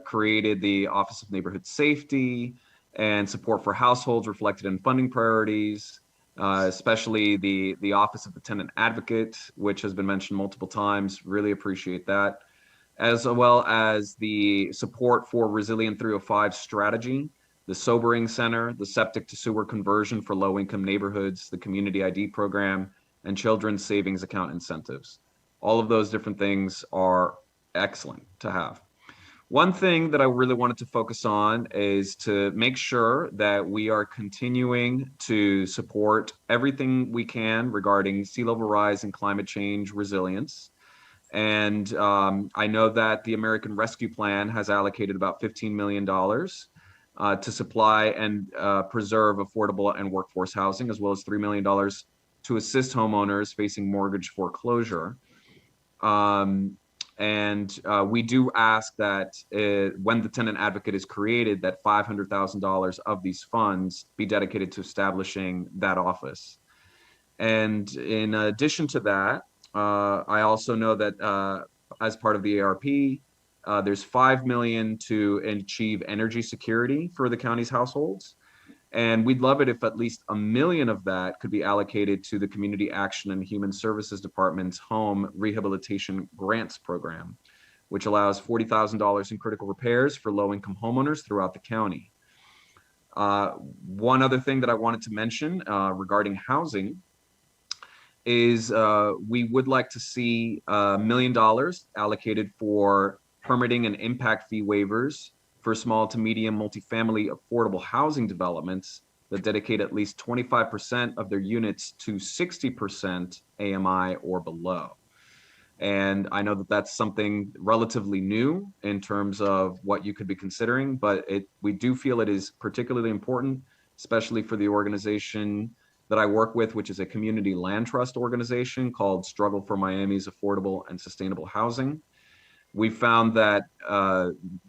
created the Office of Neighborhood Safety and support for households reflected in funding priorities, especially the Office of the Tenant Advocate, which has been mentioned multiple times. Really appreciate that. As well as the support for Resilient 305 strategy, the Sobering Center, the septic to sewer conversion for low-income neighborhoods, the Community ID program, and Children's Savings Account incentives. All of those different things are excellent to have. One thing that I really wanted to focus on is to make sure that we are continuing to support everything we can regarding sea level rise and climate change resilience. And I know that the American Rescue Plan has allocated about $15 million to supply and preserve affordable and workforce housing, as well as $3 million to assist homeowners facing mortgage foreclosure. We do ask that when the tenant advocate is created, that $500,000 of these funds be dedicated to establishing that office. And in addition to that, I also know that as part of the ARP, there's $5 million to achieve energy security for the county's households. And we'd love it if at least $1 million of that could be allocated to the Community Action and Human Services Department's Home Rehabilitation Grants Program, which allows $40,000 in critical repairs for low-income homeowners throughout the county. One other thing that I wanted to mention regarding housing is we would like to see $1 million allocated for permitting and impact fee waivers for small to medium multifamily affordable housing developments that dedicate at least 25% of their units to 60% AMI or below. And I know that that's something relatively new in terms of what you could be considering, but we do feel it is particularly important, especially for the organization that I work with, which is a community land trust organization called Struggle for Miami's Affordable and Sustainable Housing. We found that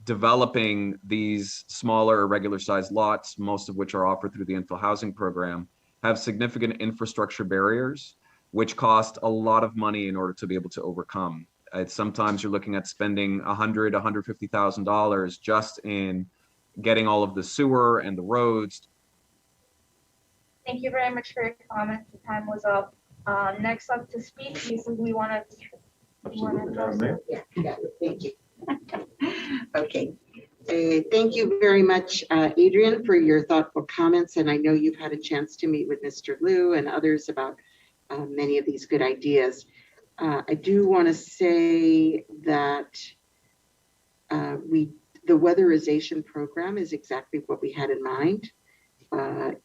developing these smaller irregular sized lots, most of which are offered through the infill housing program, have significant infrastructure barriers, which cost a lot of money in order to be able to overcome. Sometimes you're looking at spending $100,000, $150,000 just in getting all of the sewer and the roads. Thank you very much for your comments. The time was up. Next up to speak, we want to. Yeah, thank you. Okay. Thank you very much, Adrian, for your thoughtful comments. And I know you've had a chance to meet with Mr. Liu and others about many of these good ideas. I do want to say that the weatherization program is exactly what we had in mind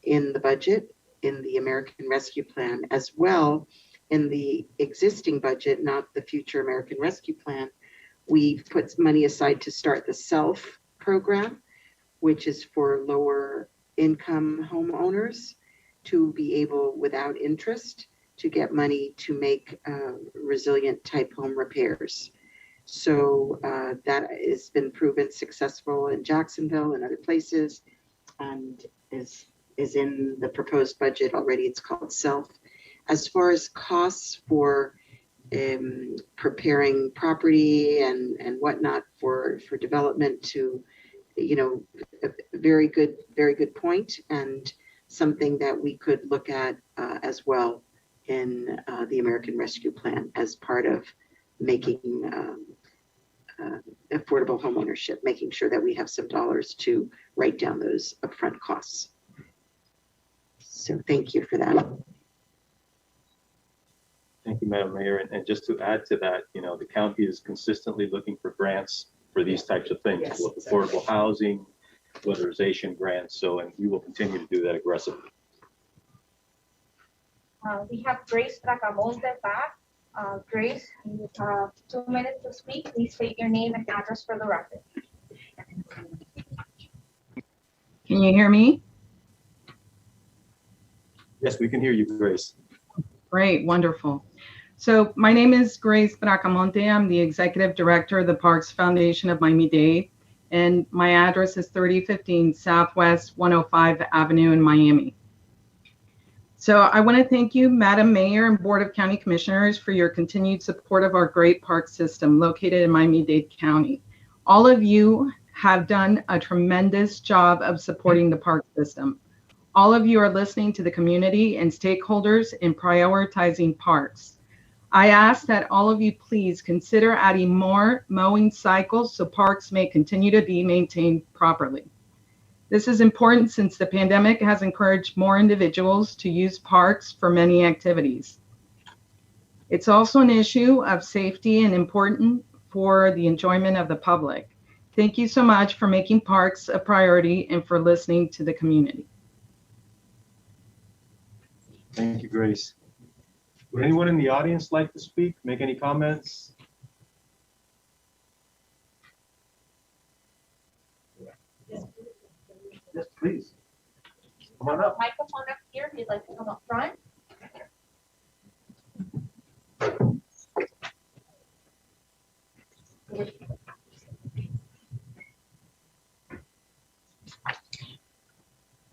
in the budget, in the American Rescue Plan, as well in the existing budget, not the future American Rescue Plan. We've put money aside to start the SELF program, which is for lower income homeowners to be able, without interest, to get money to make resilient type home repairs. So that has been proven successful in Jacksonville and other places, and is in the proposed budget already. It's called SELF. As far as costs for preparing property and whatnot for development, to, you know, a very good point, and something that we could look at as well in the American Rescue Plan as part of making affordable homeownership, making sure that we have some dollars to write down those upfront costs. So thank you for that. Thank you, Madam Mayor. And just to add to that, you know, the county is consistently looking for grants for these types of things, Yes, with affordable housing, weatherization grants. So, and we will continue to do that aggressively. We have Grace Bracamonte back. Grace, you have 2 minutes to speak. Please state your name and address for the record. Can you hear me? Yes, we can hear you, Grace. Great, wonderful. So my name is Grace Bracamonte. I'm the Executive Director of the Parks Foundation of Miami-Dade, and my address is 3015 Southwest 105 Avenue in Miami. So I want to thank you, Madam Mayor and Board of County Commissioners, for your continued support of our great park system located in Miami-Dade County. All of you have done a tremendous job of supporting the park system. All of you are listening to the community and stakeholders in prioritizing parks. I ask that all of you please consider adding more mowing cycles so parks may continue to be maintained properly. This is important since the pandemic has encouraged more individuals to use parks for many activities. It's also an issue of safety and important for the enjoyment of the public. Thank you so much for making parks a priority and for listening to the community. Thank you, Grace. Would anyone in the audience like to speak, make any comments? Yes, please. Come on up. Microphone up here if you'd like to come up front.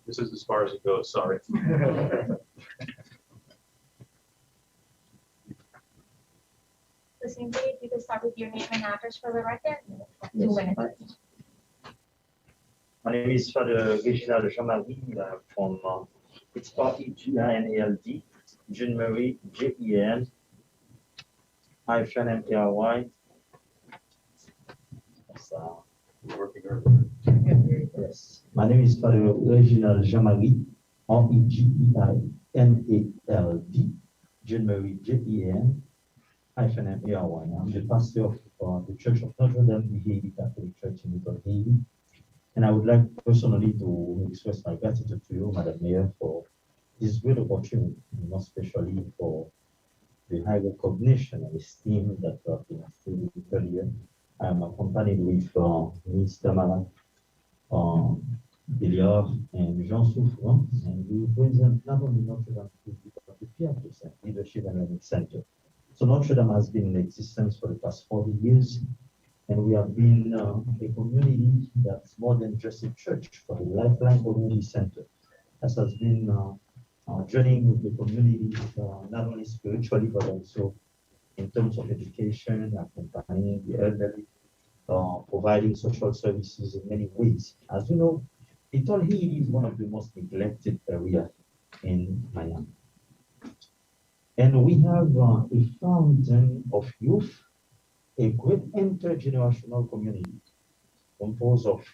This is as far as it goes, sorry. The same way, if you could start with your name and address for the record. 2 minutes. My name is Father Reginald Jean-Marie from it's R-E-G-I-N-A-L-D, Jean Marie, J-E-N, hyphen M-P-R-Y. Yes. My name is Father Reginald Jean-Marie, R-E-G-E-I-N-A-L-D, Jean Marie, J-E-N, hyphen M-P-R-Y. I'm the pastor of the Church of Notre Dame, the Haiti Catholic Church in Little Haiti. And I would like personally to express my gratitude to you, Madam Mayor, for this great opportunity, and especially for the high recognition and esteem that you have been afforded earlier. I am accompanied with Ms. Tamara Billiard and Jean Souffrant, and we represent not only Notre Dame, but the Piato Leadership and Learning Center. So Notre Dame has been in existence for the past 40 years. And we have been a community that's more than just a church, but a lifeline community center. As has been journeying with the community, not only spiritually, but also in terms of education, accompanying the elderly, providing social services in many ways. As you know, Little Haiti is one of the most neglected areas in Miami. And we have a fountain of youth, a great intergenerational community composed of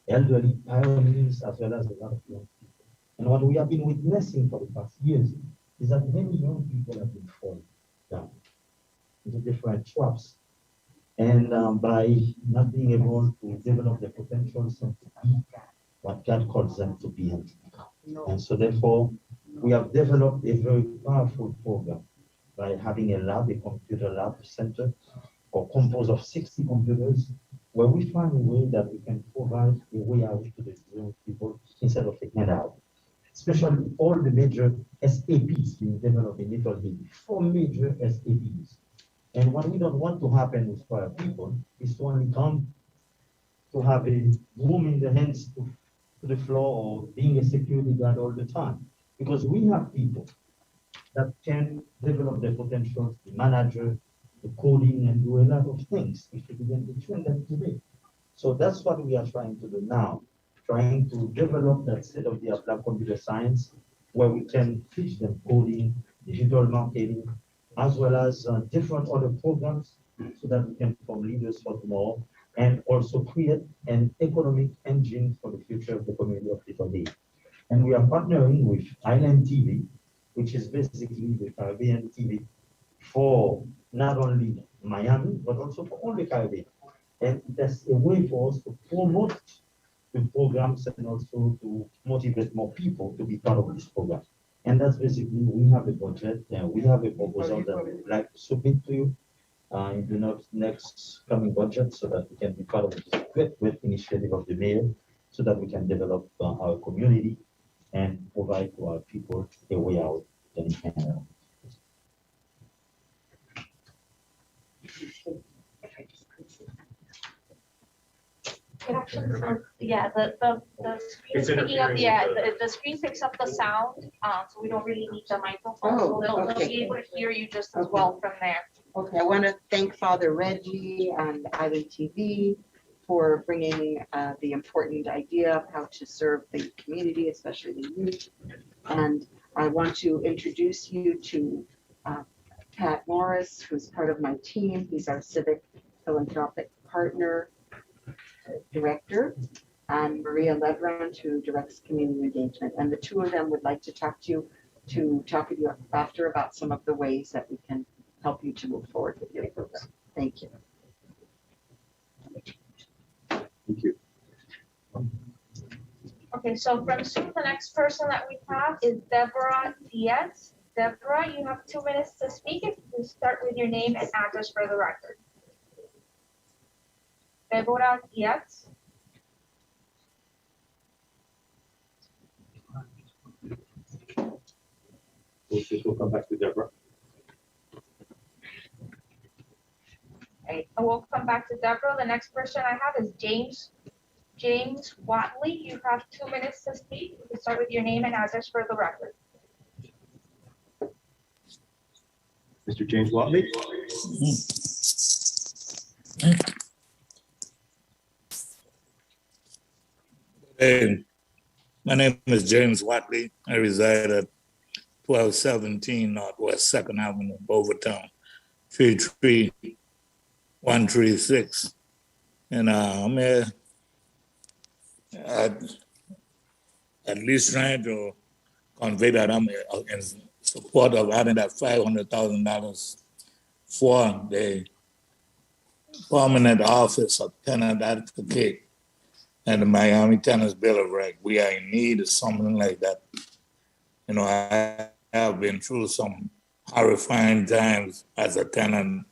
elderly pioneers as well as a lot of young people. And what we have been witnessing for the past years is that many young people have been falling down into different traps. And by not being able to develop their potential, to be what God calls them to be. And so therefore, we have developed a very powerful program by having a lab, a computer lab center, or composed of 60 computers, where we find a way that we can provide a way out to the young people instead of taking it out. Especially all the major SAPs being developed in Little Haiti, 4 major SAPs. And what we don't want to happen with our people is to only come to have a broom in the hands to the floor or being a security guard all the time. Because we have people that can develop their potentials, the manager, the coding, and do a lot of things if we begin to train them today. So that's what we are trying to do now, trying to develop that state-of-the-art lab computer science where we can teach them coding, digital marketing, as well as different other programs so that we can form leaders for tomorrow and also create an economic engine for the future of the community of Little Day. And we are partnering with Island TV, which is basically the Caribbean TV for not only Miami, but also for all the Caribbean. And that's a way for us to promote the programs and also to motivate more people to be part of this program. And that's basically, we have a budget and we have a proposal that we would like to submit to you in the next coming budget so that we can be part of this great initiative of the mayor so that we can develop our community and provide to our people a way out in Canada. Yeah, the screen, speaking of, yeah, the screen picks up the sound, so we don't really need the microphone, so they'll be able to hear you just as well from there. Okay, I want to thank Father Reggie and Island TV for bringing the important idea of how to serve the community, especially the youth. And I want to introduce you to Pat Morris, who's part of my team. He's our civic philanthropic partner director, and Maria Legrand, who directs community engagement. And the two of them would like to talk with you after about some of the ways that we can help you to move forward with your program. Thank you. Thank you. Okay, so from Zoom, the next person that we have is Deborah Diaz. Deborah, you have 2 minutes to speak. If you start with your name and address for the record. Deborah Diaz. We'll come back to Deborah. Okay, and we'll come back to Deborah. The next person I have is James Watley. You have 2 minutes to speak. You can start with your name and address for the record. Mr. James Watley. Hey, my name is James Watley. I reside at 1217 Northwest 2nd Avenue, Bovertown, 33136. And I'm here at least trying to convey that I'm in support of adding that $500,000 for the permanent office of tenant advocate and the Miami Tenants Bill of Rights. We are in need of something like that. You know, I have been through some horrifying times as a tenant,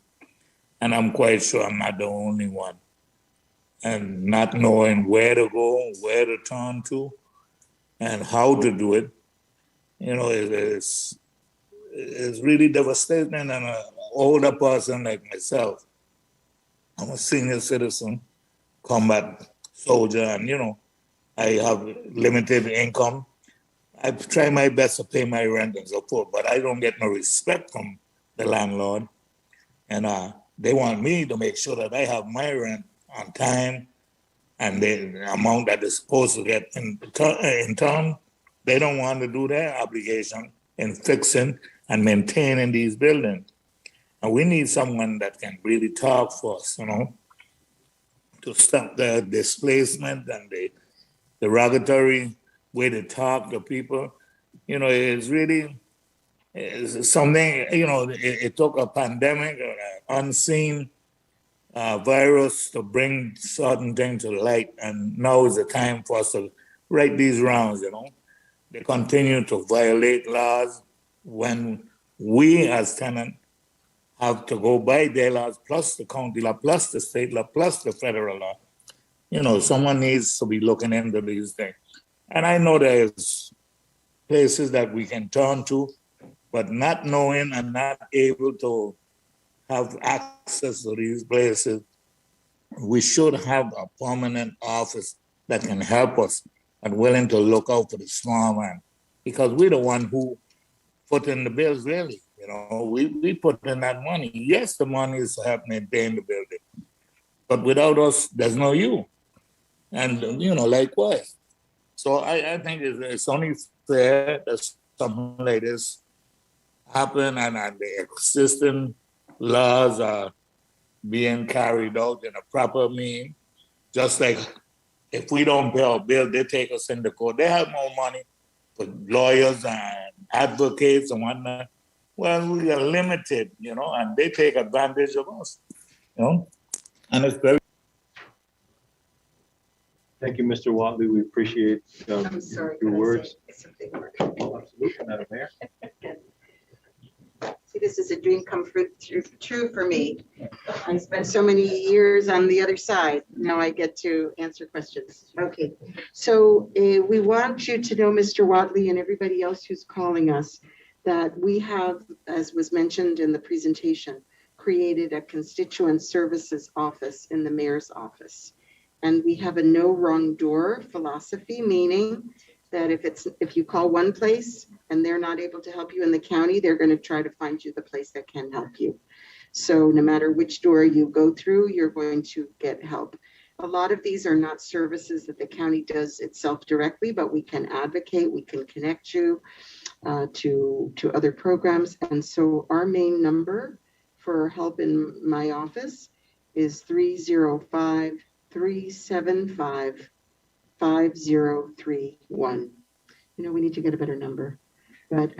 and I'm quite sure I'm not the only one. And not knowing where to go, where to turn to, and how to do it, you know, it's really devastating. And an older person like myself, I'm a senior citizen, combat soldier, and you know, I have limited income. I try my best to pay my rent and so forth, but I don't get no respect from the landlord. And they want me to make sure that I have my rent on time and the amount that they're supposed to get in turn. They don't want to do their obligation in fixing and maintaining these buildings. And we need someone that can really talk for us, you know, to stop the displacement and the derogatory way to talk to people. You know, it's something, you know, it took a pandemic, an unseen virus to bring certain things to light. And now is the time for us to right these wrongs, you know. They continue to violate laws when we as tenants have to go by their laws, plus the county law, plus the state law, plus the federal law. You know, someone needs to be looking into these things. And I know there's places that we can turn to, but not knowing and not able to have access to these places, we should have a permanent office that can help us and willing to look out for the small man, because we're the one who put in the bills, really. You know, we put in that money. Yes, the money is to help maintain the building, but without us, there's no you. And, you know, likewise. So I think it's only fair that something like this happen and the existing laws are being carried out in a proper mean. Just like if we don't pay our bill, they take us in the court. They have more money for lawyers and advocates and whatnot. Well, we are limited, you know, and they take advantage of us, you know, and it's very. Thank you, Mr. Watley. We appreciate I'm sorry, your can I words. say something more? Oh, absolutely, Madam Mayor. See, this is a dream come true for me. I spent so many years on the other side. Now I get to answer questions. Okay, so we want you to know, Mr. Watley and everybody else who's calling us, that we have, as was mentioned in the presentation, created a constituent services office in the mayor's office. And we have a no wrong door philosophy, meaning that if you call one place and they're not able to help you in the county, they're going to try to find you the place that can help you. So no matter which door you go through, you're going to get help. A lot of these are not services that the county does itself directly, but we can advocate, we can connect you to other programs. And so our main number for help in my office is 305-375-5031. You know, we need to get a better number, but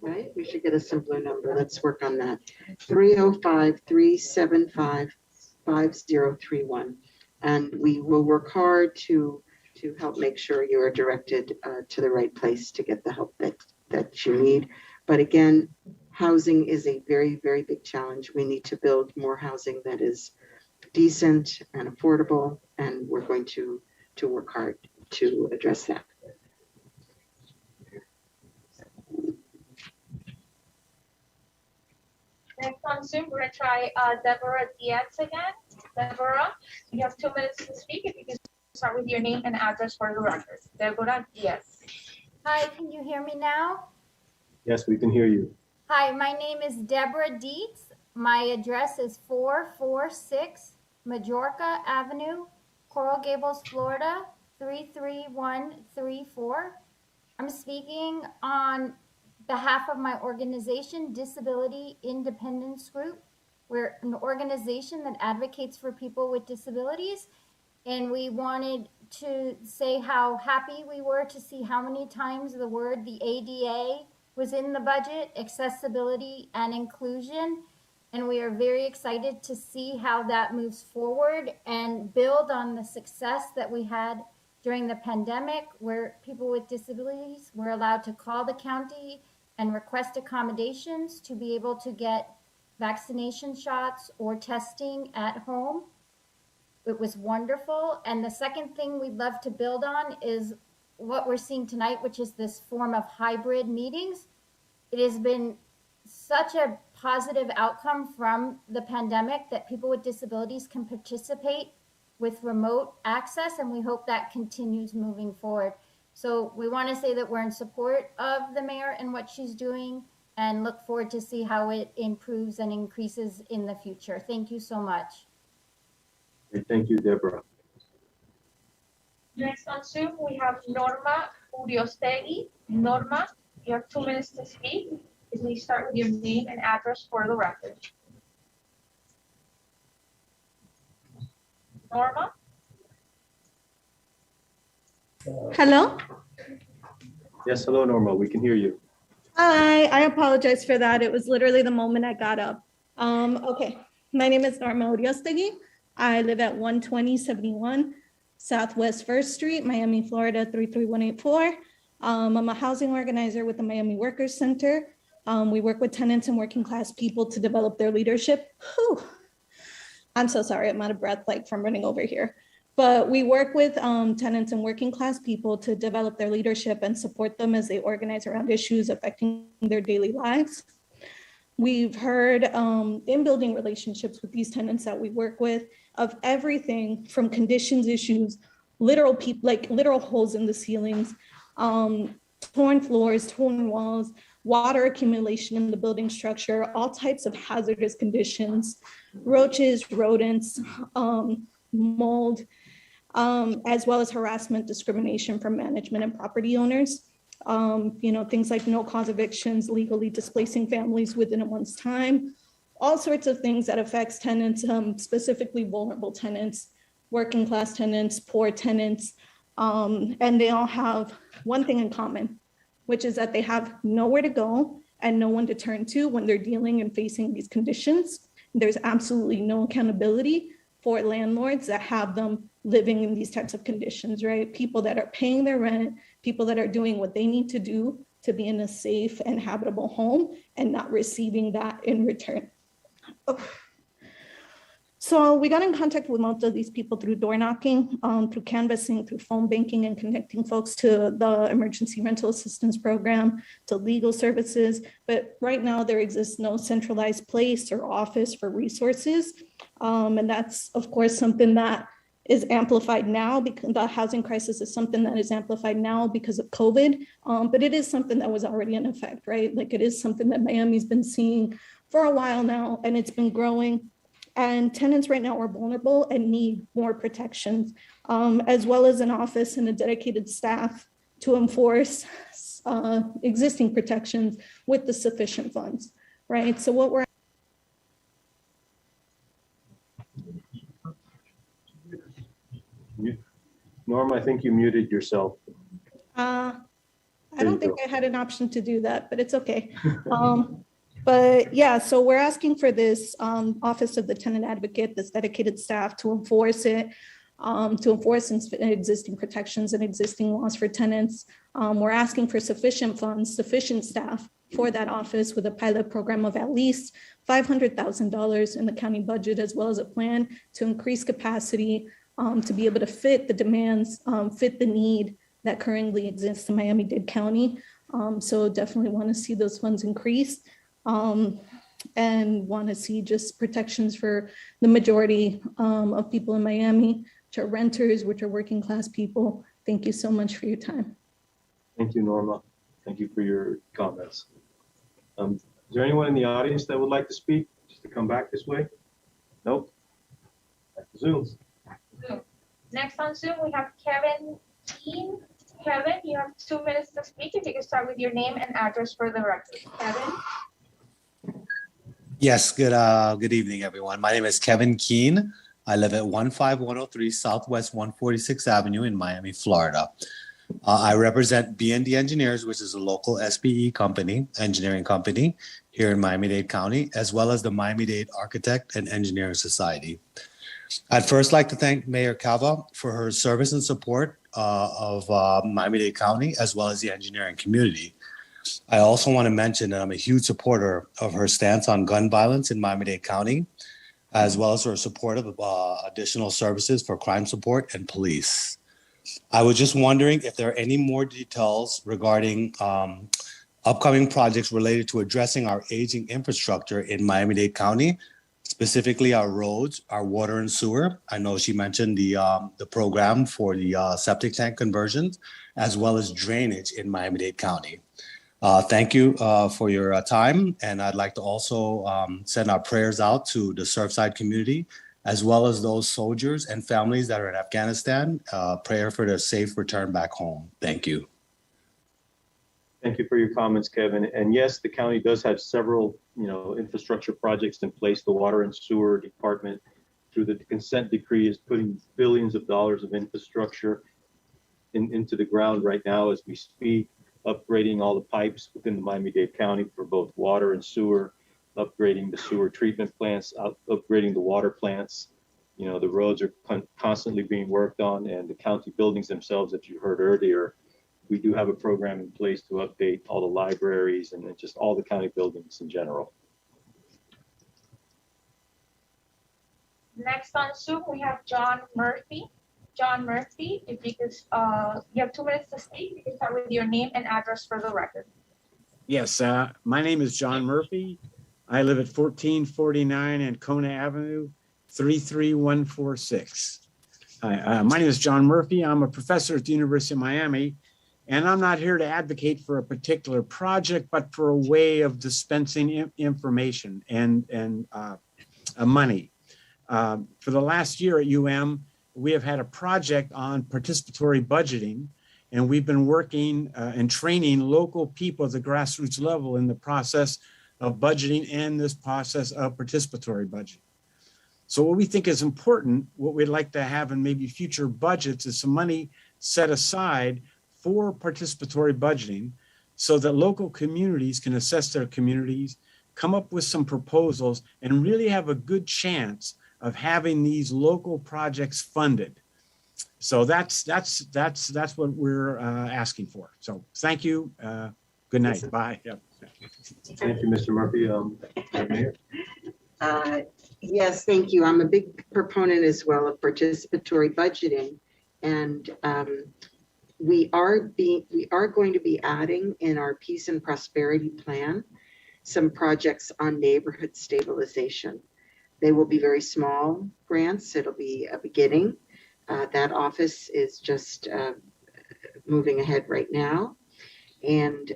right, we should get a simpler number. Let's work on that. 305-375-5031. And we will work hard to help make sure you are directed to the right place to get the help that you need. But again, housing is a very, very big challenge. We need to build more housing that is decent and affordable, and we're going to work hard to address that. Next on Zoom, we're gonna try Deborah Diaz again. Deborah, you have 2 minutes to speak. If you can start with your name and address for the record. Deborah Diaz. Hi, can you hear me now? Yes, we can hear you. Hi, my name is Deborah Dietz. My address is 446 Majorca Avenue, Coral Gables, Florida, 33134. I'm speaking on behalf of my organization, Disability Independence Group. We're an organization that advocates for people with disabilities, and we wanted to say how happy we were to see how many times the word the ADA was in the budget, accessibility and inclusion. And we are very excited to see how that moves forward and build on the success that we had during the pandemic, where people with disabilities were allowed to call the county and request accommodations to be able to get vaccination shots or testing at home. It was wonderful. And the second thing we'd love to build on is what we're seeing tonight, which is this form of hybrid meetings. It has been such a positive outcome from the pandemic that people with disabilities can participate with remote access, and we hope that continues moving forward. So we want to say that we're in support of the mayor and what she's doing, and look forward to see how it improves and increases in the future. Thank you so much. Thank you, Deborah. Next on Zoom, we have Norma Uriostegui. Norma, you have 2 minutes to speak. Please start with your name and address for the record. Norma? Hello? Yes, hello, Norma. We can hear you. Hi, I apologize for that. It was literally the moment I got up. Okay, my name is Norma Uriostegui. I live at 12071 Southwest 1st Street, Miami, Florida, 33184. I'm a housing organizer with the Miami Workers Center. We work with tenants and working class people to develop their leadership. Whew. I'm so sorry, I'm out of breath like from running over here. But we work with tenants and working class people to develop their leadership and support them as they organize around issues affecting their daily lives. We've heard in building relationships with these tenants that we work with of everything from conditions issues, literal people, like literal holes in the ceilings, torn floors, torn walls, water accumulation in the building structure, all types of hazardous conditions, roaches, rodents, mold, as well as harassment, discrimination from management and property owners. Things like no cause evictions, legally displacing families within a month's time, all sorts of things that affects tenants, specifically vulnerable tenants, working class tenants, poor tenants. And they all have one thing in common, which is that they have nowhere to go and no one to turn to when they're dealing and facing these conditions. There's absolutely no accountability for landlords that have them living in these types of conditions, right? People that are paying their rent, people that are doing what they need to do to be in a safe and habitable home and not receiving that in return. Oh. So we got in contact with most of these people through door knocking, through canvassing, through phone banking, and connecting folks to the emergency rental assistance program, to legal services. But right now there exists no centralized place or office for resources. And that's, of course, something that is amplified now because the housing crisis is something that is amplified now because of COVID, but it is something that was already in effect, right? Like it is something that Miami's been seeing for a while now, and it's been growing. And tenants right now are vulnerable and need more protections, as well as an office and a dedicated staff to enforce existing protections with the sufficient funds, right? So what we're Norm, I think you muted yourself. I don't think I had an option to do that, but it's okay. But yeah, so we're asking for this Office of the Tenant Advocate, this dedicated staff to enforce it, to enforce existing protections and existing laws for tenants. We're asking for sufficient funds, sufficient staff for that office with a pilot program of at least $500,000 in the county budget, as well as a plan to increase capacity to be able to fit the demands, fit the need that currently exists in Miami-Dade County. So definitely want to see those funds increased. And want to see just protections for the majority of people in Miami, which are renters, which are working class people. Thank you so much for your time. Thank you, Norma. Thank you for your comments. Is there anyone in the audience that would like to speak, just to come back this way? Nope. Back to Zoom. Next on Zoom, we have Kevin Keane. Kevin, you have 2 minutes to speak. If you can start with your name and address for the record. Kevin? Yes, good evening, everyone. My name is Kevin Keane. I live at 15103 Southwest 146th Avenue in Miami, Florida. I represent B&D Engineers, which is a local SPE company, engineering company here in Miami-Dade County, as well as the Miami-Dade Architect and Engineering Society. I'd first like to thank Mayor Cava for her service and support of Miami-Dade County, as well as the engineering community. I also want to mention that I'm a huge supporter of her stance on gun violence in Miami-Dade County, as well as her support of additional services for crime support and police. I was just wondering if there are any more details regarding upcoming projects related to addressing our aging infrastructure in Miami-Dade County, specifically our roads, our water and sewer. I know she mentioned the program for the septic tank conversions, as well as drainage in Miami-Dade County. Thank you for your time. And I'd like to also send our prayers out to the Surfside community, as well as those soldiers and families that are in Afghanistan. Prayer for their safe return back home. Thank you. Thank you for your comments, Kevin. And yes, the county does have several, infrastructure projects in place. The Water and Sewer Department, through the consent decree, is putting billions of dollars of infrastructure into the ground right now as we speak, upgrading all the pipes within the Miami-Dade County for both water and sewer, upgrading the sewer treatment plants, upgrading the water plants. The roads are constantly being worked on, and the county buildings themselves that you heard earlier, we do have a program in place to update all the libraries and just all the county buildings in general. Next on Zoom, we have John Murphy. John Murphy, if you could, you have 2 minutes to speak. You can start with your name and address for the record. Yes, my name is John Murphy. I live at 1449 Ancona Avenue, 33146. My name is John Murphy. I'm a professor at the University of Miami, and I'm not here to advocate for a particular project, but for a way of dispensing information and money. For the last year at UM, we have had a project on participatory budgeting, and we've been working and training local people at the grassroots level in the process of budgeting and this process of participatory budgeting. So what we think is important, what we'd like to have in maybe future budgets is some money set aside for participatory budgeting so that local communities can assess their communities, come up with some proposals, and really have a good chance of having these local projects funded. So that's what we're asking for. So thank you. Good night. Bye. Yep. Thank you, Mr. Murphy. Mayor? Yes, thank you. I'm a big proponent as well of participatory budgeting. And we are going to be adding in our peace and prosperity plan some projects on neighborhood stabilization. They will be very small grants. It'll be a beginning. That office is just moving ahead right now. And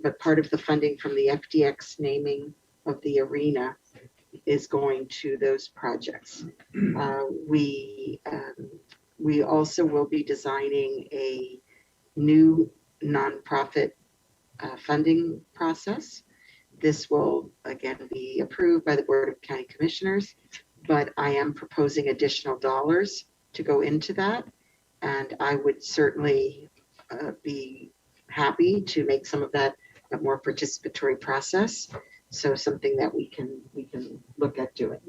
but part of the funding from the FDX naming of the arena is going to those projects. We also will be designing a new nonprofit funding process. This will again be approved by the Board of County Commissioners, but I am proposing additional dollars to go into that. And I would certainly be happy to make some of that a more participatory process. So something that we can look at doing.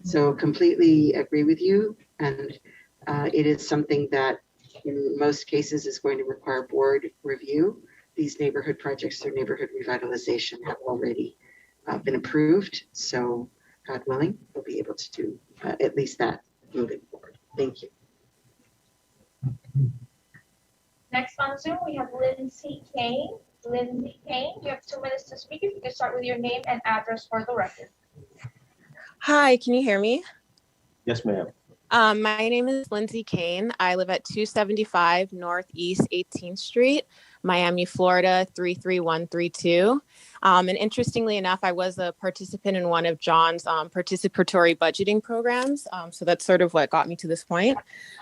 So completely agree with you. And it is something that in most cases is going to require board review. These neighborhood projects through neighborhood revitalization have already been approved. So God willing, we'll be able to do at least that moving forward. Thank you. Next on Zoom, we have Lindsay Kane. Lindsay Kane, you have 2 minutes to speak. If you could start with your name and address for the record. Hi, can you hear me? Yes, ma'am. My name is Lindsay Kane. I live at 275 Northeast 18th Street, Miami, Florida, 33132. And interestingly enough, I was a participant in one of John's participatory budgeting programs. So that's sort of what got me to this point.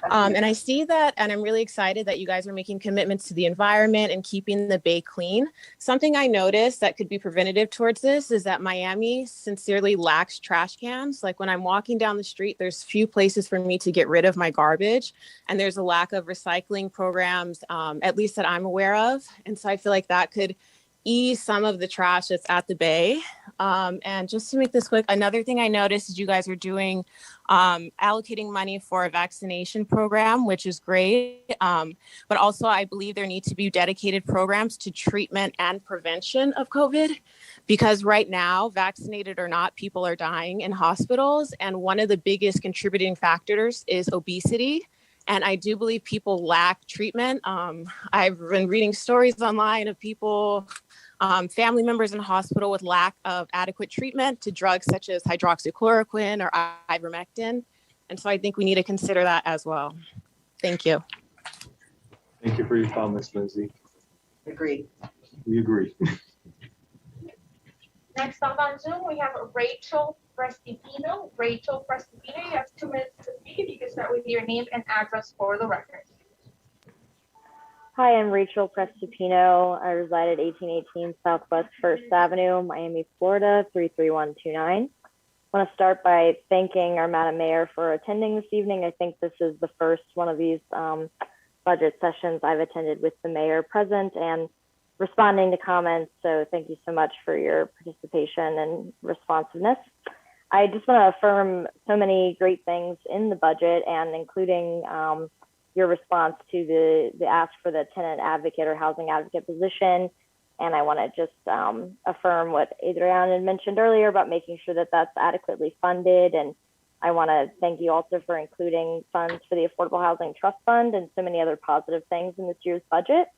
And I see that, and I'm really excited that you guys are making commitments to the environment and keeping the Bay clean. Something I noticed that could be preventative towards this is that Miami sincerely lacks trash cans. Like when I'm walking down the street, there's few places for me to get rid of my garbage. And there's a lack of recycling programs, at least that I'm aware of. And so I feel like that could ease some of the trash that's at the Bay. And just to make this quick, another thing I noticed is you guys are doing allocating money for a vaccination program, which is great. But also I believe there need to be dedicated programs to treatment and prevention of COVID, because right now, vaccinated or not, people are dying in hospitals. And one of the biggest contributing factors is obesity. And I do believe people lack treatment. I've been reading stories online of people, family members in hospital with lack of adequate treatment to drugs such as hydroxychloroquine or ivermectin. And so I think we need to consider that as well. Thank you. Thank you for your comments, Lindsay. Agree. We agree. Next up on Zoom, we have Rachel Prestipino. Rachel Prestipino, you have 2 minutes to speak. If you could start with your name and address for the record. Hi, I'm Rachel Prestipino. I reside at 1818 Southwest 1st Avenue, Miami, Florida, 33129. I want to start by thanking our Madam Mayor for attending this evening. I think this is the first one of these budget sessions I've attended with the mayor present and responding to comments. So thank you so much for your participation and responsiveness. I just want to affirm so many great things in the budget, and including your response to the ask for the tenant advocate or housing advocate position. And I want to just affirm what Adriana had mentioned earlier about making sure that that's adequately funded. And I want to thank you also for including funds for the Affordable Housing Trust Fund and so many other positive things in this year's budget.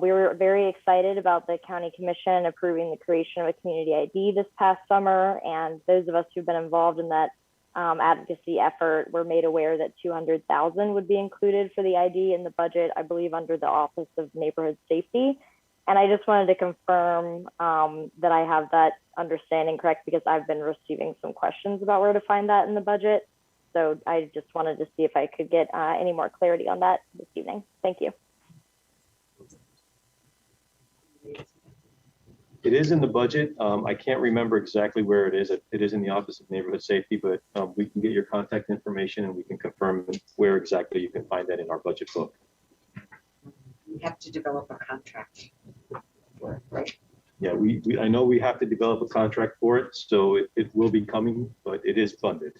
We were very excited about the County Commission approving the creation of a community ID this past summer. And those of us who've been involved in that advocacy effort were made aware that $200,000 would be included for the ID in the budget, I believe under the Office of Neighborhood Safety. And I just wanted to confirm that I have that understanding correct, because I've been receiving some questions about where to find that in the budget. So I just wanted to see if I could get any more clarity on that this evening. Thank you. It is in the budget. I can't remember exactly where it is. It is in the Office of Neighborhood Safety, but we can get your contact information and we can confirm where exactly you can find that in our budget book. We have to develop a contract for it, right? Yeah, I know we have to develop a contract for it, so it will be coming, but it is funded.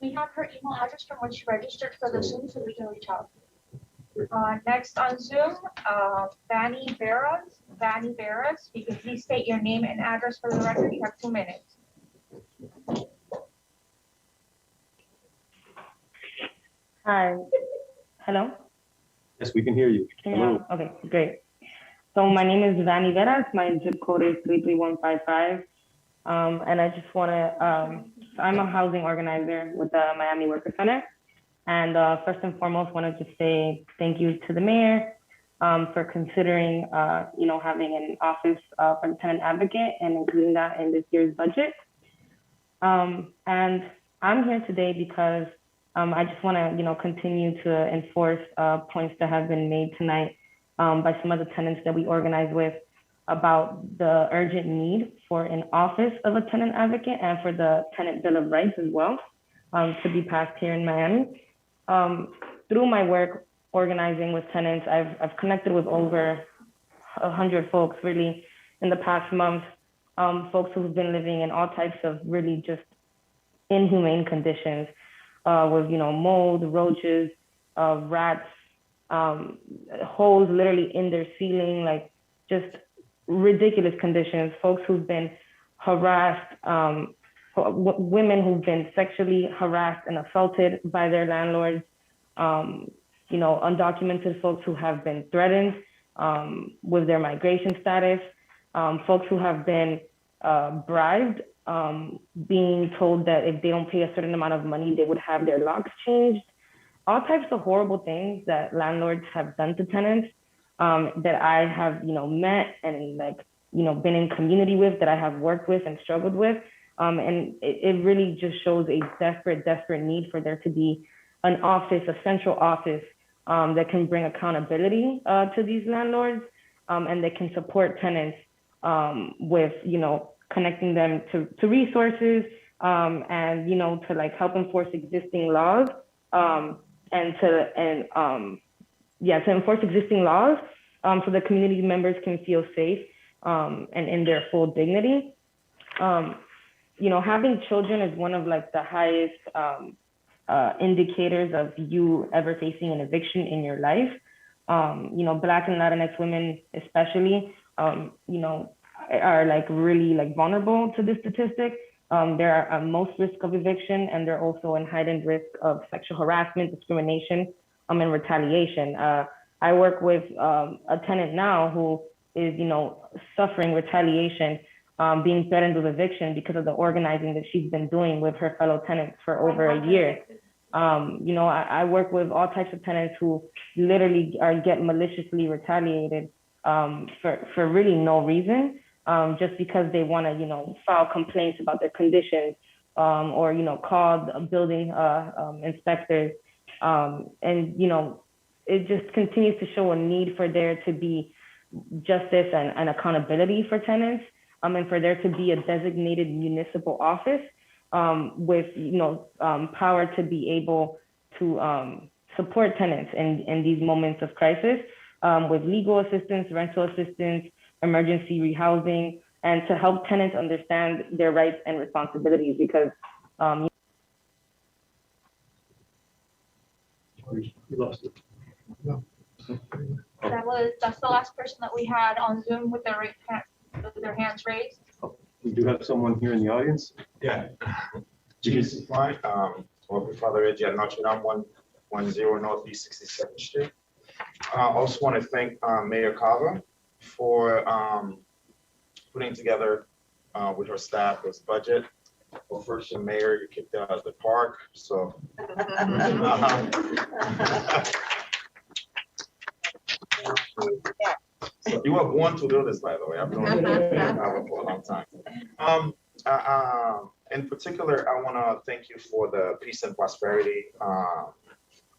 We have her email address from when she registered for the Zoom, so we can reach out. Next on Zoom, Vanny Veras. Vanny Veras, you can please state your name and address for the record. You have 2 minutes. Hi. Hello? Yes, we can hear you. Hello. Okay, great. So my name is Vanny Veras. My zip code is 33155. And I just want to, I'm a housing organizer with the Miami Worker Center. And first and foremost, want to just say thank you to the mayor for considering, having an office for the tenant advocate and including that in this year's budget. And I'm here today because I just want to, continue to enforce points that have been made tonight by some of the tenants that we organize with about the urgent need for an office of a tenant advocate and for the tenant bill of rights as well to be passed here in Miami. Through my work organizing with tenants, I've connected with over 100 folks really in the past month, folks who've been living in all types of really just inhumane conditions with, mold, roaches, rats, holes literally in their ceiling, like just ridiculous conditions, folks who've been harassed, women who've been sexually harassed and assaulted by their landlords, undocumented folks who have been threatened with their migration status, folks who have been bribed, being told that if they don't pay a certain amount of money, they would have their locks changed, all types of horrible things that landlords have done to tenants that I have, met and been in community with, that I have worked with and struggled with. And it really just shows a desperate need for there to be an office, a central office that can bring accountability to these landlords and that can support tenants with, connecting them to resources and, to help enforce existing laws to enforce existing laws so the community members can feel safe and in their full dignity. Having children is one of the highest indicators of you ever facing an eviction in your life. Black and Latinx women especially, are really vulnerable to this statistic. They're at most risk of eviction, and they're also in heightened risk of sexual harassment, discrimination, and retaliation. I work with a tenant now who is, suffering retaliation, being threatened with eviction because of the organizing that she's been doing with her fellow tenants for over a year. I work with all types of tenants who literally get maliciously retaliated for really no reason, just because they want to, file complaints about their conditions or, call the building inspectors. And, it just continues to show a need for there to be justice and accountability for tenants, and for there to be a designated municipal office with power to be able to support tenants in these moments of crisis with legal assistance, rental assistance, emergency rehousing, and to help tenants understand their rights and responsibilities because We lost it. No. That's the last person that we had on Zoom with their hands raised. We do have someone here in the audience. Yeah. Jesus, fine. Father Reggie at Notre Dame, 110 Northeast 62nd Street. I also want to thank Mayor Kava for putting together with her staff this budget. Well, first, the mayor, you kicked out of the park, so. So you were born to do this, by the way. I've known you for a long time. In particular, I want to thank you for the peace and prosperity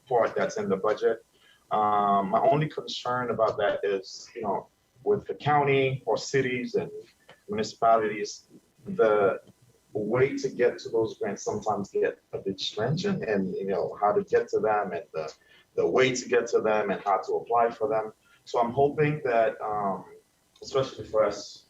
part that's in the budget. My only concern about that is, with the county or cities and municipalities, the way to get to those grants sometimes get a bit stringent, and how to get to them, and the way to get to them, and how to apply for them. So I'm hoping that, especially for us,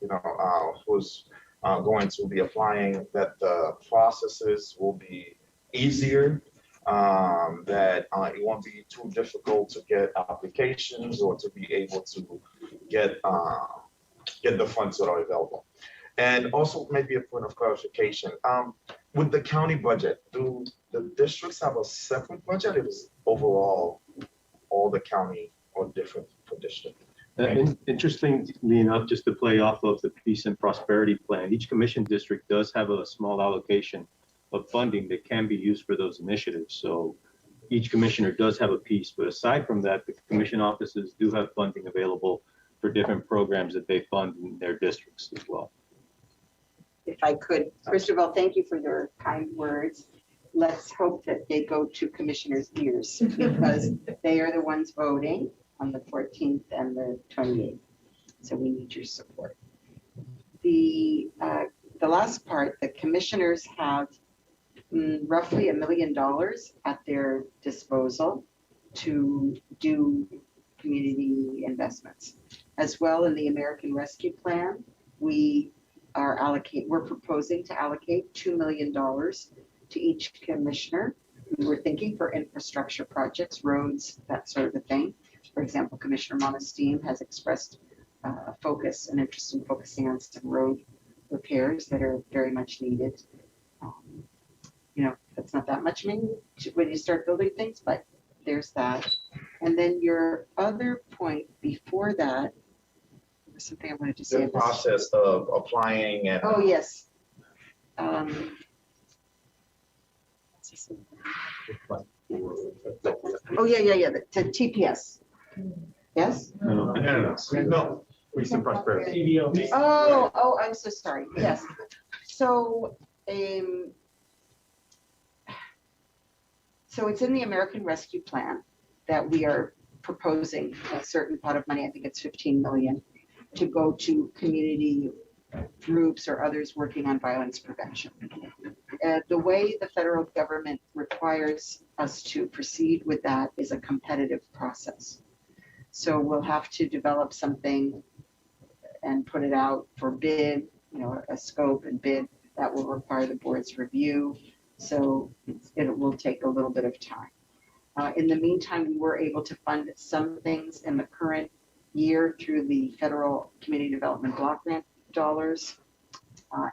who's going to be applying, that the processes will be easier, that it won't be too difficult to get applications or to be able to get the funds that are available. And also maybe a point of clarification, with the county budget, do the districts have a separate budget? It is overall all the county or different for district? Interestingly enough, just to play off of the Peace and Prosperity Plan, each commission district does have a small allocation of funding that can be used for those initiatives. So each commissioner does have a piece, but aside from that, the commission offices do have funding available for different programs that they fund in their districts as well. If I could, first of all, thank you for your kind words. Let's hope that they go to commissioners' ears, because they are the ones voting on the 14th and the 28th. So we need your support. The last part, the commissioners have roughly $1 million at their disposal to do community investments. As well, in the American Rescue Plan, we're proposing to allocate $2 million to each commissioner. We were thinking for infrastructure projects, roads, that sort of a thing. For example, Commissioner Monesteem has expressed an interest in focusing on some road repairs that are very much needed. That's not that much money when you start building things, but there's that. And then your other point before that, was something I wanted to say. The process of applying and. Oh, yes. Oh, yeah, to TPS. Yes? No. Peace and Prosperity. Oh, I'm so sorry. Yes. So, so it's in the American Rescue Plan that we are proposing a certain pot of money, I think it's 15 million, to go to community groups or others working on violence prevention. The way the federal government requires us to proceed with that is a competitive process. So we'll have to develop something and put it out for bid, a scope and bid that will require the board's review. So it will take a little bit of time. In the meantime, we were able to fund some things in the current year through the federal community development block grant dollars.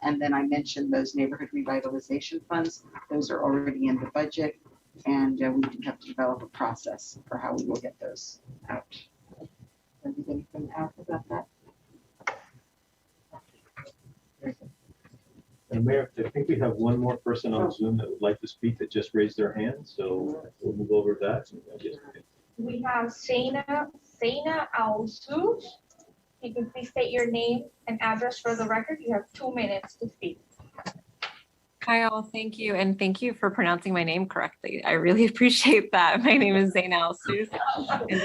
And then I mentioned those neighborhood revitalization funds. Those are already in the budget, and we do have to develop a process for how we will get those out. Anything else about that? And Mayor, I think we have one more person on Zoom that would like to speak that just raised their hand, so we'll move over to that. We have Zaina Al-Su. You can please state your name and address for the record. You have 2 minutes to speak. Hi all, thank you, and thank you for pronouncing my name correctly. I really appreciate that. My name is Zaina Al-Su, and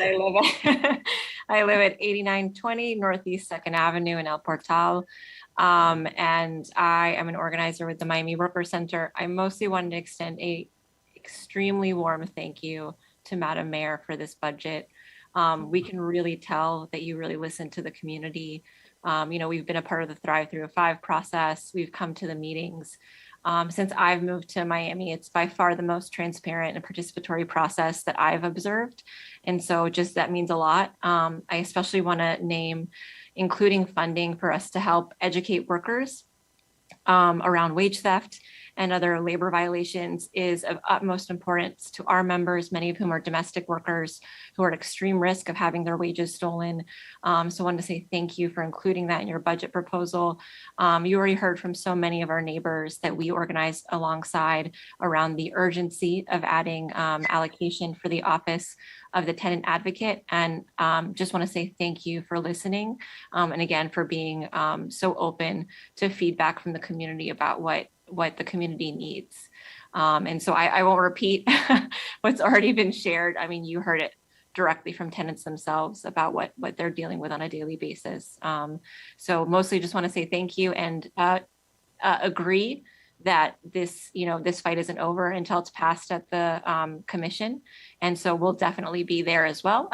I live at 8920 Northeast 2nd Avenue in El Portal. And I am an organizer with the Miami Workers Center. I mostly wanted to extend a extremely warm thank you to Madam Mayor for this budget. We can really tell that you really listen to the community. We've been a part of the Thrive 305 process. We've come to the meetings. Since I've moved to Miami, it's by far the most transparent and participatory process that I've observed. And so just that means a lot. I especially want to name including funding for us to help educate workers around wage theft and other labor violations is of utmost importance to our members, many of whom are domestic workers who are at extreme risk of having their wages stolen. So I wanted to say thank you for including that in your budget proposal. You already heard from so many of our neighbors that we organized alongside around the urgency of adding allocation for the Office of the Tenant Advocate. And just want to say thank you for listening. And again, for being so open to feedback from the community about what the community needs. And so I won't repeat what's already been shared. I mean, you heard it directly from tenants themselves about what they're dealing with on a daily basis. So mostly just want to say thank you and agree that this fight isn't over until it's passed at the commission. And so we'll definitely be there as well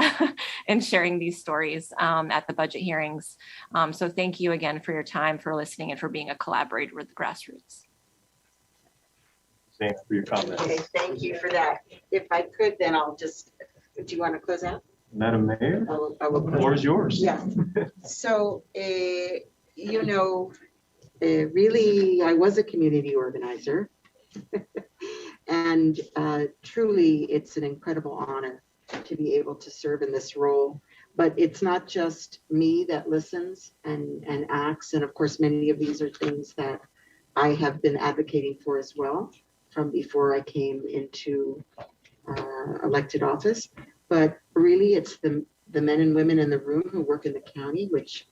and sharing these stories at the budget hearings. So thank you again for your time, for listening, and for being a collaborator with the grassroots. Thanks for your comments. Okay, thank you for that. If I could, then I'll just, do you want to close out? Madam Mayor, I will the floor is yours. Yeah. So, really, I was a community organizer. And truly, it's an incredible honor to be able to serve in this role. But it's not just me that listens and acts. And of course, many of these are things that I have been advocating for as well from before I came into elected office. But really, it's the men and women in the room who work in the county, which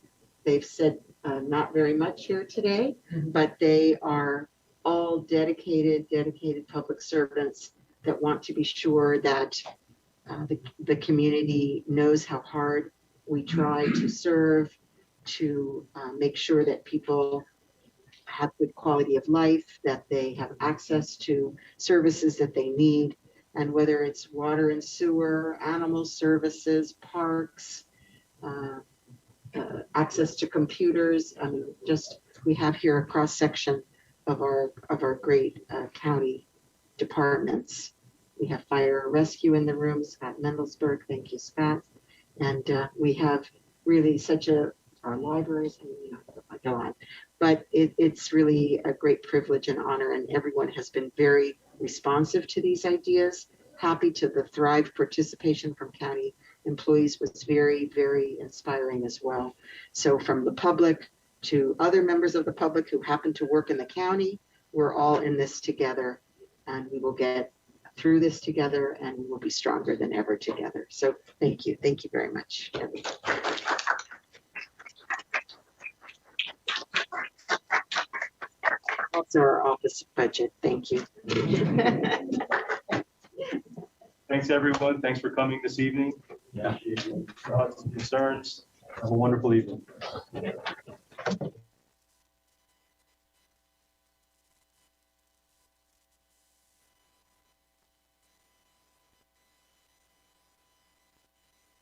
they've said not very much here today, but they are all dedicated public servants that want to be sure that the community knows how hard we try to serve, to make sure that people have good quality of life, that they have access to services that they need. And whether it's water and sewer, animal services, parks, access to computers, I mean, we have here a cross section of our great county departments. We have fire and rescue in the room, Scott Mendelsberg, thank you, Scott. And we have really our libraries, and I go on. But it's really a great privilege and honor, and everyone has been very responsive to these ideas. Happy to the Thrive participation from county employees was very, very inspiring as well. So from the public to other members of the public who happen to work in the county, we're all in this together, and we will get through this together, and we will be stronger than ever together. So thank you very much, everyone. Also our office budget, thank you. Thanks, everyone. Thanks for coming this evening. Yeah. Thoughts and concerns. Have a wonderful evening.